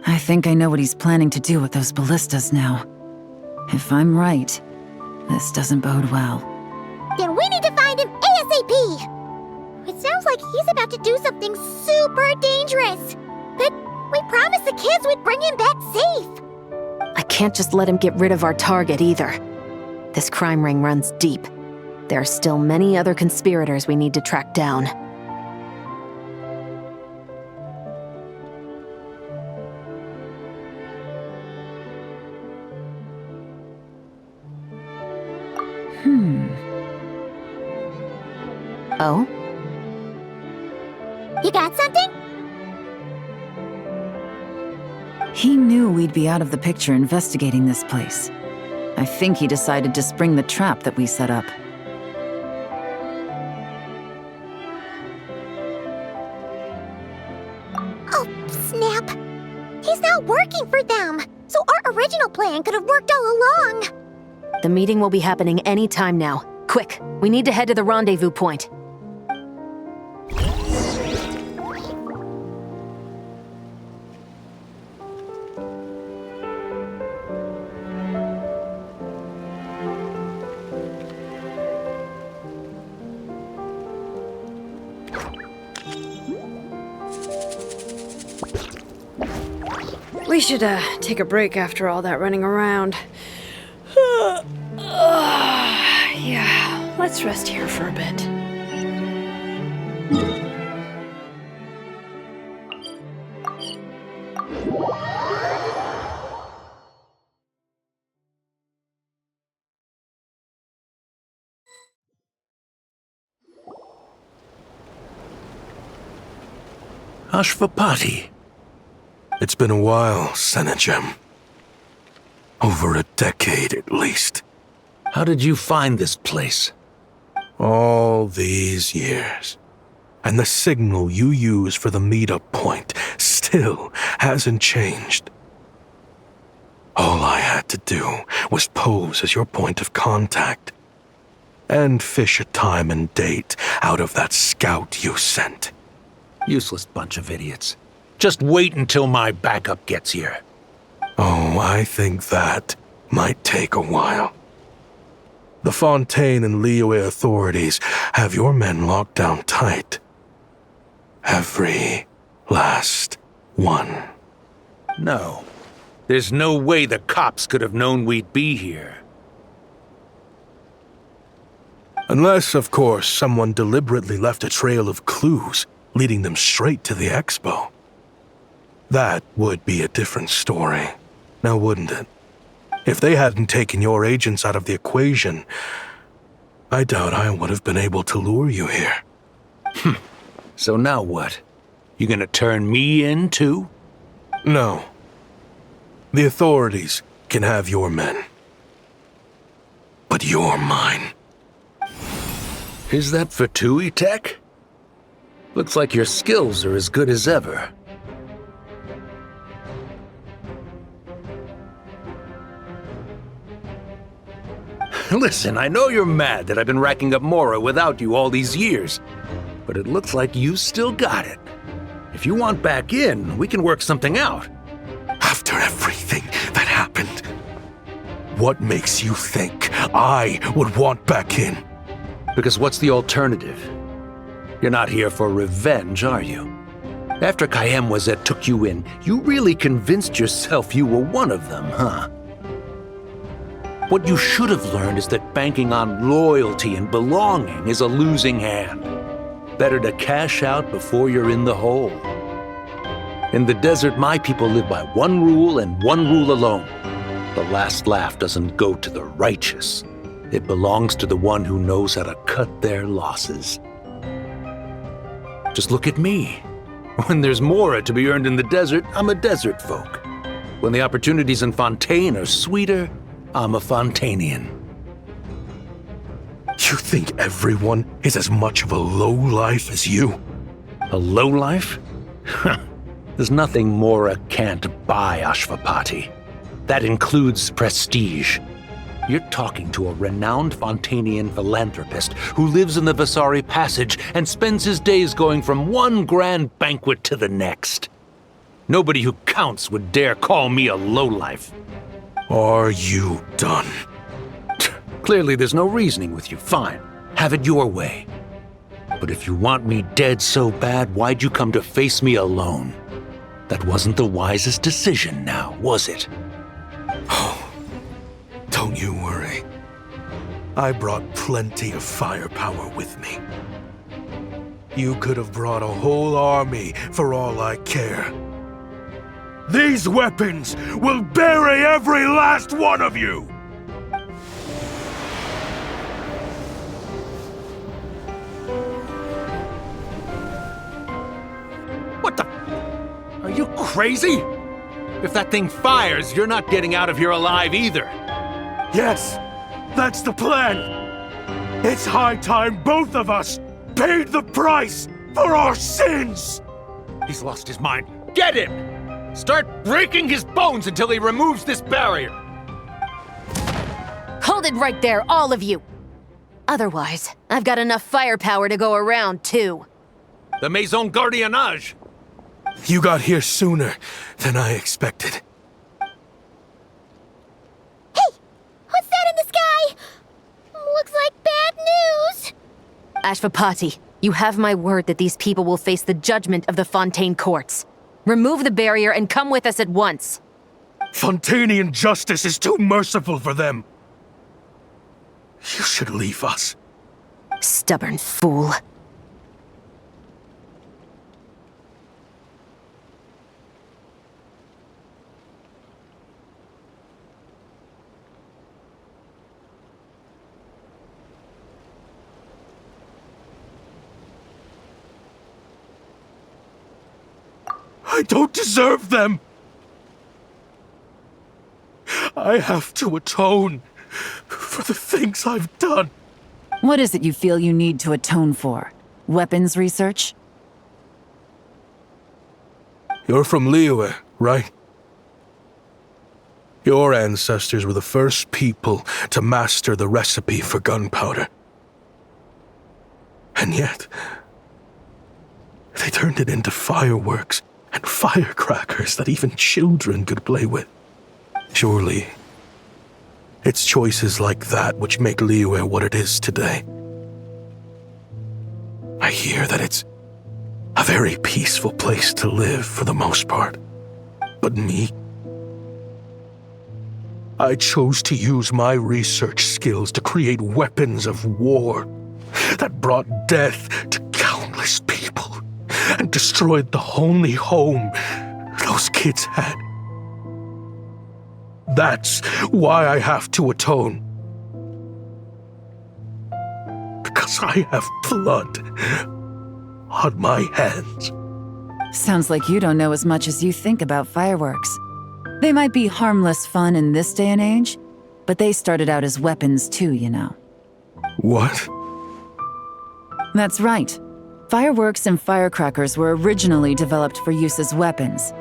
I think I know what he's planning to do with those ballistas now. If I'm right, this doesn't bode well. Then we need to find him ASAP! It sounds like he's about to do something super dangerous. But we promised the kids we'd bring him back safe. I can't just let him get rid of our target either. This crime ring runs deep. There are still many other conspirators we need to track down. Oh? You got something? He knew we'd be out of the picture investigating this place. I think he decided to spring the trap that we set up. Oh, snap. He's not working for them. So our original plan could have worked all along. The meeting will be happening any time now. Quick, we need to head to the rendezvous point. We should take a break after all that running around. Yeah, let's rest here for a bit. Ashvapati. It's been a while, Senegem. Over a decade at least. How did you find this place? All these years. And the signal you use for the meetup point still hasn't changed. All I had to do was pose as your point of contact. And fish a time and date out of that scout you sent. Useless bunch of idiots. Just wait until my backup gets here. Oh, I think that might take a while. The Fontaine and Liyue authorities have your men locked down tight. Every last one. No. There's no way the cops could have known we'd be here. Unless, of course, someone deliberately left a trail of clues leading them straight to the expo. That would be a different story, now wouldn't it? If they hadn't taken your agents out of the equation, I doubt I would have been able to lure you here. So now what? You gonna turn me in, too? No. The authorities can have your men. But you're mine. Is that for Tui Tech? Looks like your skills are as good as ever. Listen, I know you're mad that I've been racking up Mora without you all these years, but it looks like you still got it. If you want back in, we can work something out. After everything that happened, what makes you think I would want back in? Because what's the alternative? You're not here for revenge, are you? After Kayemwazet took you in, you really convinced yourself you were one of them, huh? What you should have learned is that banking on loyalty and belonging is a losing hand. Better to cash out before you're in the hole. In the desert, my people live by one rule and one rule alone. The last laugh doesn't go to the righteous. It belongs to the one who knows how to cut their losses. Just look at me. When there's Mora to be earned in the desert, I'm a desert folk. When the opportunities in Fontaine are sweeter, I'm a Fontanian. You think everyone is as much of a lowlife as you? A lowlife? There's nothing Mora can't buy, Ashvapati. That includes prestige. You're talking to a renowned Fontanian philanthropist who lives in the Vasari Passage and spends his days going from one grand banquet to the next. Nobody who counts would dare call me a lowlife. Are you done? Clearly there's no reasoning with you. Fine, have it your way. But if you want me dead so bad, why'd you come to face me alone? That wasn't the wisest decision now, was it? Oh, don't you worry. I brought plenty of firepower with me. You could have brought a whole army for all I care. These weapons will bury every last one of you! What the? Are you crazy? If that thing fires, you're not getting out of here alive either. Yes, that's the plan. It's high time both of us paid the price for our sins! He's lost his mind. Get him! Start breaking his bones until he removes this barrier! Hold it right there, all of you! Otherwise, I've got enough firepower to go around, too. The Maison Gardiennage! You got here sooner than I expected. Hey! What's that in the sky? Looks like bad news! Ashvapati, you have my word that these people will face the judgment of the Fontaine courts. Remove the barrier and come with us at once. Fontanian justice is too merciful for them. You should leave us. Stubborn fool. I don't deserve them. I have to atone for the things I've done. What is it you feel you need to atone for? Weapons research? You're from Liyue, right? Your ancestors were the first people to master the recipe for gunpowder. And yet, they turned it into fireworks and firecrackers that even children could play with. Surely, it's choices like that which make Liyue what it is today. I hear that it's a very peaceful place to live for the most part. But me? I chose to use my research skills to create weapons of war that brought death to countless people and destroyed the only home those kids had. That's why I have to atone. Because I have blood on my hands. Sounds like you don't know as much as you think about fireworks. They might be harmless fun in this day and age, but they started out as weapons too, you know. What? That's right. Fireworks and firecrackers were originally developed for use as weapons.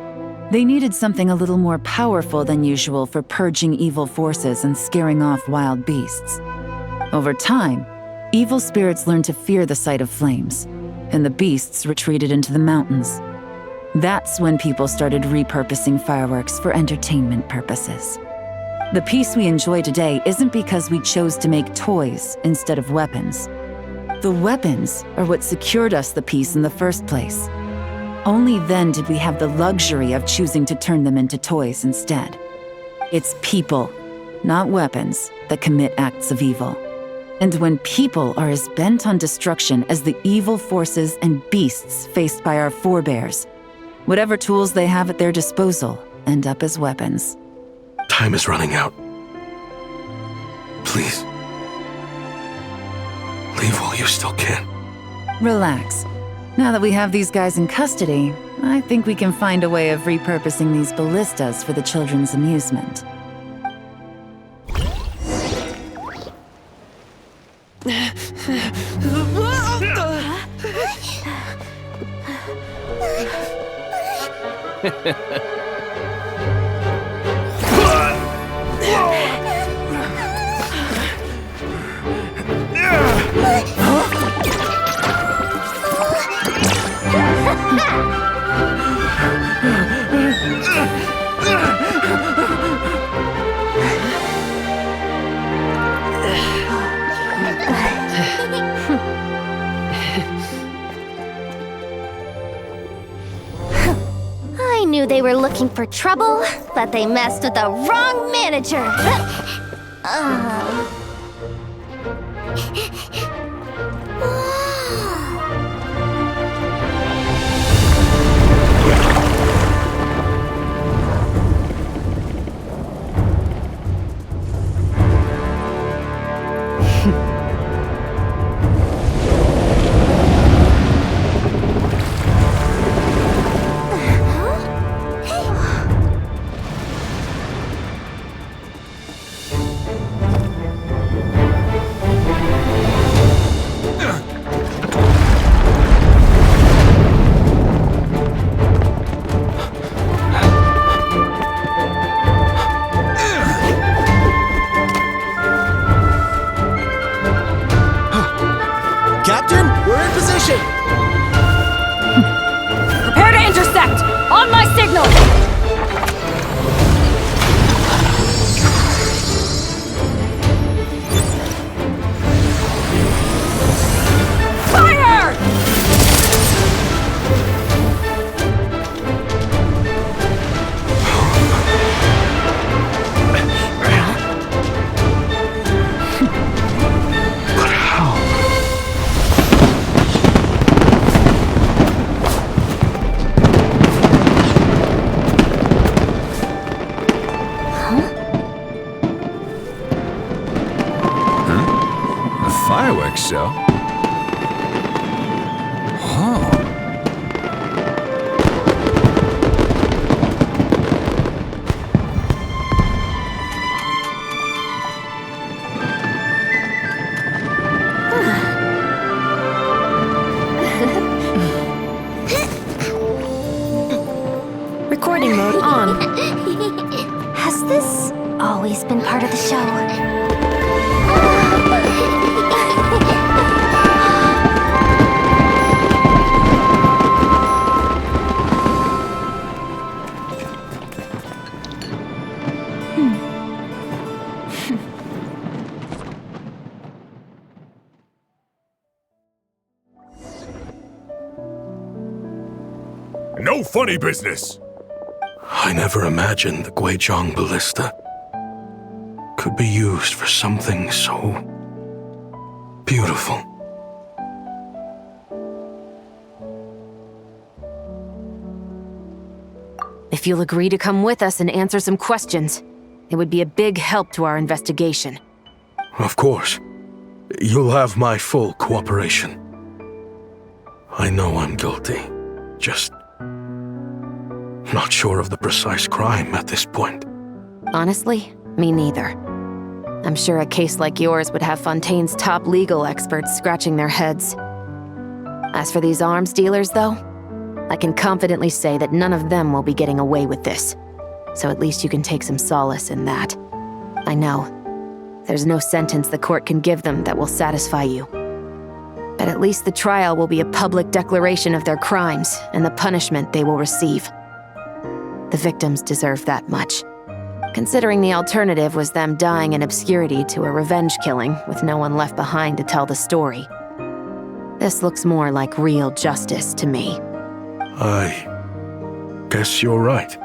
They needed something a little more powerful than usual for purging evil forces and scaring off wild beasts. Over time, evil spirits learned to fear the sight of flames, and the beasts retreated into the mountains. That's when people started repurposing fireworks for entertainment purposes. The peace we enjoy today isn't because we chose to make toys instead of weapons. The weapons are what secured us the peace in the first place. Only then did we have the luxury of choosing to turn them into toys instead. It's people, not weapons, that commit acts of evil. And when people are as bent on destruction as the evil forces and beasts faced by our forebears, whatever tools they have at their disposal end up as weapons. Time is running out. Please. Leave while you still can. Relax. Now that we have these guys in custody, I think we can find a way of repurposing these ballistas for the children's amusement. I knew they were looking for trouble, but they messed with the wrong manager. Captain, we're in position! Prepare to intersect! On my signal! Fire! But how? Fireworks show? Huh. Recording mode on. Has this always been part of the show? No funny business! I never imagined the Guizhong Ballista could be used for something so beautiful. If you'll agree to come with us and answer some questions, it would be a big help to our investigation. Of course. You'll have my full cooperation. I know I'm guilty. Just not sure of the precise crime at this point. Honestly, me neither. I'm sure a case like yours would have Fontaine's top legal experts scratching their heads. As for these arms dealers, though, I can confidently say that none of them will be getting away with this. So at least you can take some solace in that. I know, there's no sentence the court can give them that will satisfy you. But at least the trial will be a public declaration of their crimes and the punishment they will receive. The victims deserve that much, considering the alternative was them dying in obscurity to a revenge killing with no one left behind to tell the story. This looks more like real justice to me. I guess you're right.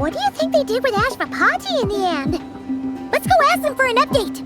What do you think they did with Ashvapati in the end? Let's go ask them for an update.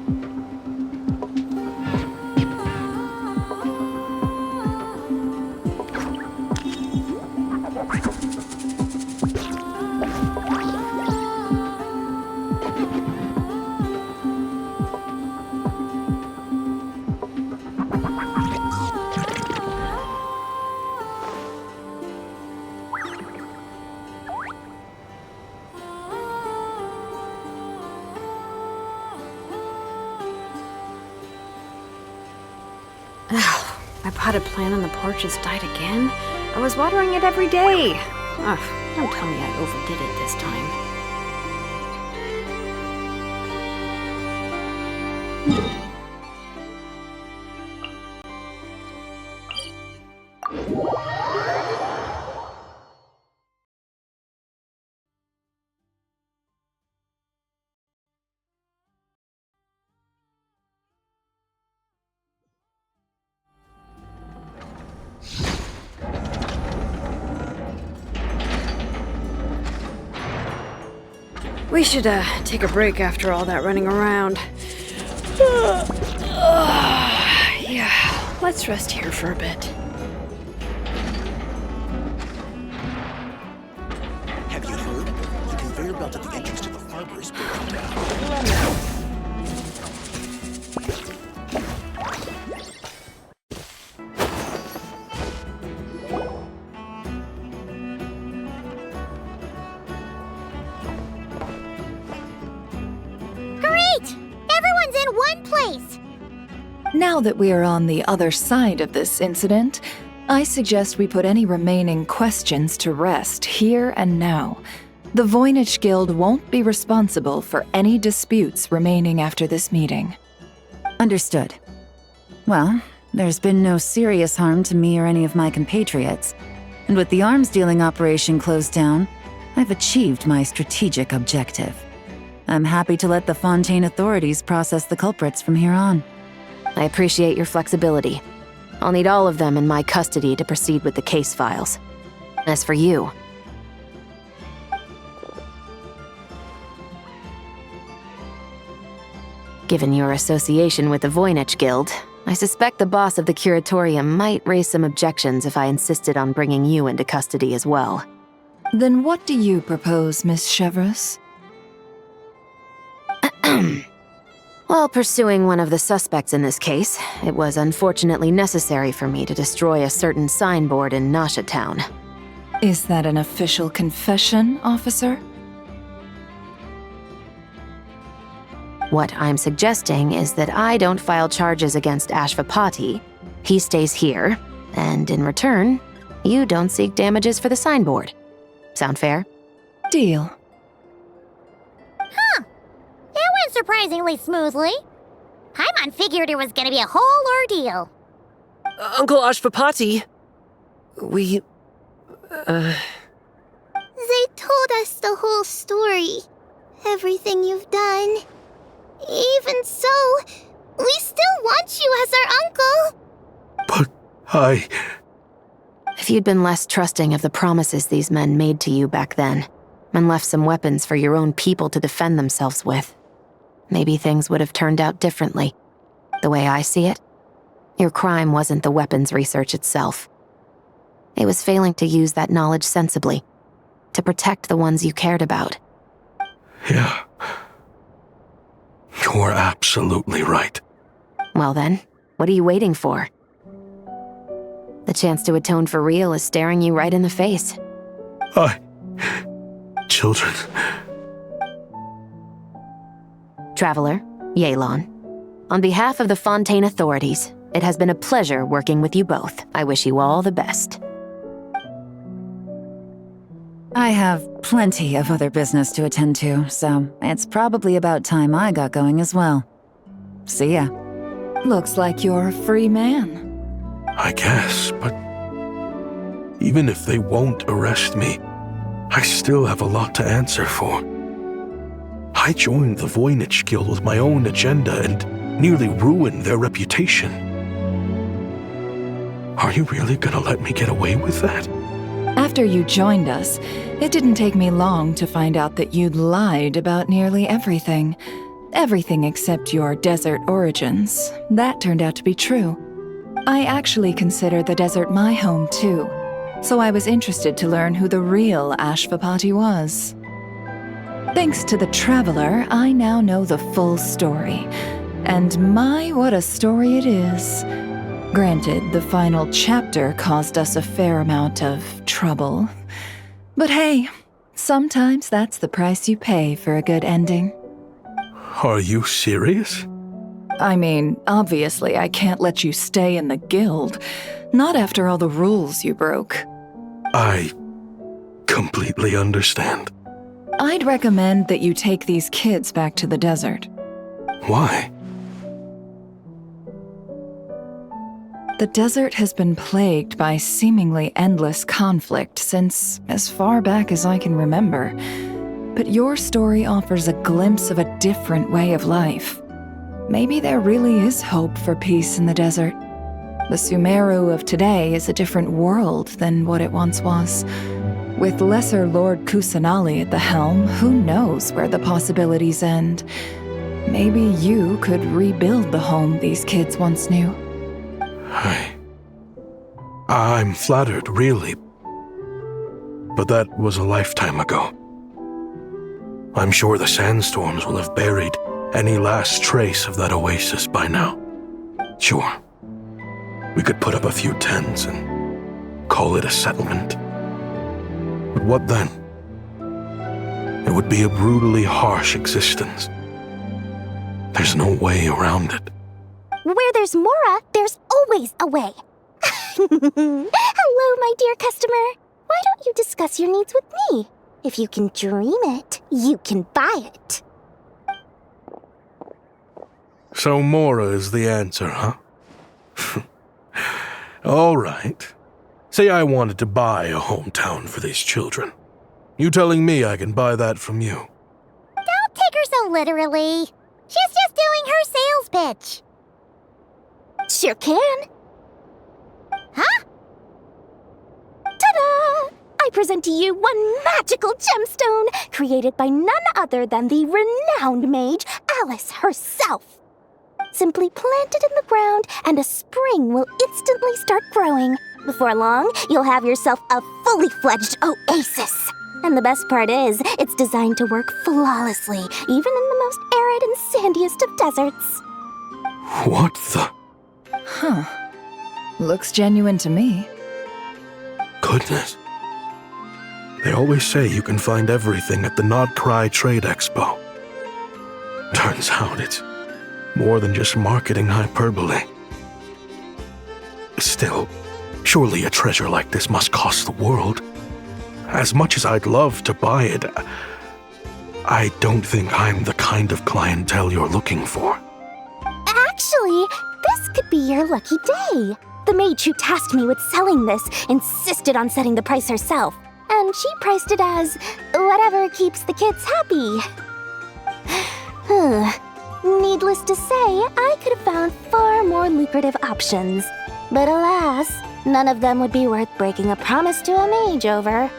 My potted plant on the porch has died again. I was watering it every day. Ugh, don't tell me I overdid it this time. We should take a break after all that running around. Yeah, let's rest here for a bit. Have you heard? The conveyor belt at the entrance to the farmer's broke down. Now that we are on the other side of this incident, I suggest we put any remaining questions to rest here and now. The Voynich Guild won't be responsible for any disputes remaining after this meeting. Understood. Well, there's been no serious harm to me or any of my compatriots, and with the arms dealing operation closed down, I've achieved my strategic objective. I'm happy to let the Fontaine authorities process the culprits from here on. I appreciate your flexibility. I'll need all of them in my custody to proceed with the case files. As for you... Given your association with the Voynich Guild, I suspect the boss of the Curatorium might raise some objections if I insisted on bringing you into custody as well. Then what do you propose, Miss Chevreuse? While pursuing one of the suspects in this case, it was unfortunately necessary for me to destroy a certain signboard in Nasha Town. Is that an official confession, officer? What I'm suggesting is that I don't file charges against Ashvapati, he stays here, and in return, you don't seek damages for the signboard. Sound fair? Deal. Huh. That went surprisingly smoothly. Paimon figured it was gonna be a whole ordeal. Uncle Ashvapati, we... They told us the whole story. Everything you've done. Even so, we still want you as our uncle. But If you'd been less trusting of the promises these men made to you back then, and left some weapons for your own people to defend themselves with, maybe things would have turned out differently. The way I see it, your crime wasn't the weapons research itself. It was failing to use that knowledge sensibly, to protect the ones you cared about. Yeah. You're absolutely right. Well then, what are you waiting for? The chance to atone for real is staring you right in the face. Children. Traveler, Yelan. On behalf of the Fontaine authorities, it has been a pleasure working with you both. I wish you all the best. I have plenty of other business to attend to, so it's probably about time I got going as well. See ya. Looks like you're a free man. I guess, but even if they won't arrest me, I still have a lot to answer for. I joined the Voynich Guild with my own agenda and nearly ruined their reputation. Are you really gonna let me get away with that? After after you joined us, it didn't take me long to find out that you'd lied about nearly everything. Everything except your desert origins. That turned out to be true. I actually consider the desert my home too, so I was interested to learn who the real Ashvapati was. Thanks to the Traveler, I now know the full story. And my, what a story it is. Granted, the final chapter caused us a fair amount of trouble. But hey, sometimes that's the price you pay for a good ending. Are you serious? I mean, obviously I can't let you stay in the guild. Not after all the rules you broke. I completely understand. I'd recommend that you take these kids back to the desert. Why? The desert has been plagued by seemingly endless conflict since as far back as I can remember. But your story offers a glimpse of a different way of life. Maybe there really is hope for peace in the desert. The Sumeru of today is a different world than what it once was. With Lesser Lord Kusanali at the helm, who knows where the possibilities end? Maybe you could rebuild the home these kids once knew. I'm flattered, really. But that was a lifetime ago. I'm sure the sandstorms will have buried any last trace of that oasis by now. Sure, we could put up a few tents and call it a settlement. But what then? It would be a brutally harsh existence. There's no way around it. Where there's Mora, there's always a way. Hello, my dear customer. Why don't you discuss your needs with me? If you can dream it, you can buy it. So Mora is the answer, huh? All right. Say I wanted to buy a hometown for these children. You telling me I can buy that from you? Don't take her so literally. She's just doing her sales pitch. Sure can. Huh? Ta-da! I present to you one magical gemstone created by none other than the renowned mage Alice herself. Simply plant it in the ground and a spring will instantly start growing. Before long, you'll have yourself a fully fledged oasis. And the best part is, it's designed to work flawlessly, even in the most arid and sandiest of deserts. What the? Huh. Looks genuine to me. Goodness. They always say you can find everything at the Nod-Krai Trade Expo. Turns out it's more than just marketing hyperbole. Still, surely a treasure like this must cost the world. As much as I'd love to buy it, I don't think I'm the kind of clientele you're looking for. Actually, this could be your lucky day. The mage who tasked me with selling this insisted on setting the price herself, and she priced it as whatever keeps the kids happy. Needless to say, I could have found far more lucrative options. But alas, none of them would be worth breaking a promise to a mage over.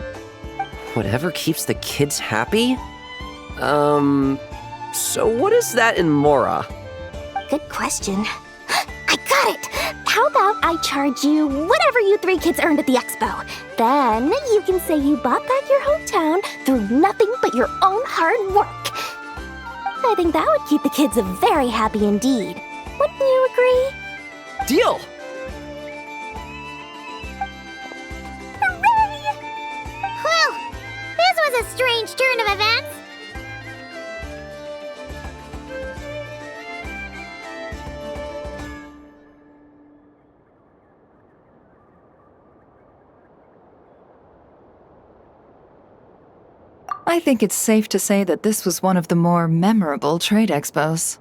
Whatever keeps the kids happy? So what is that in Mora? Good question. I got it! How about I charge you whatever you three kids earned at the expo? Then you can say you bought back your hometown through nothing but your own hard work. I think that would keep the kids very happy indeed. Wouldn't you agree? Deal! Hooray! Well, this was a strange turn of events. I think it's safe to say that this was one of the more memorable trade expos.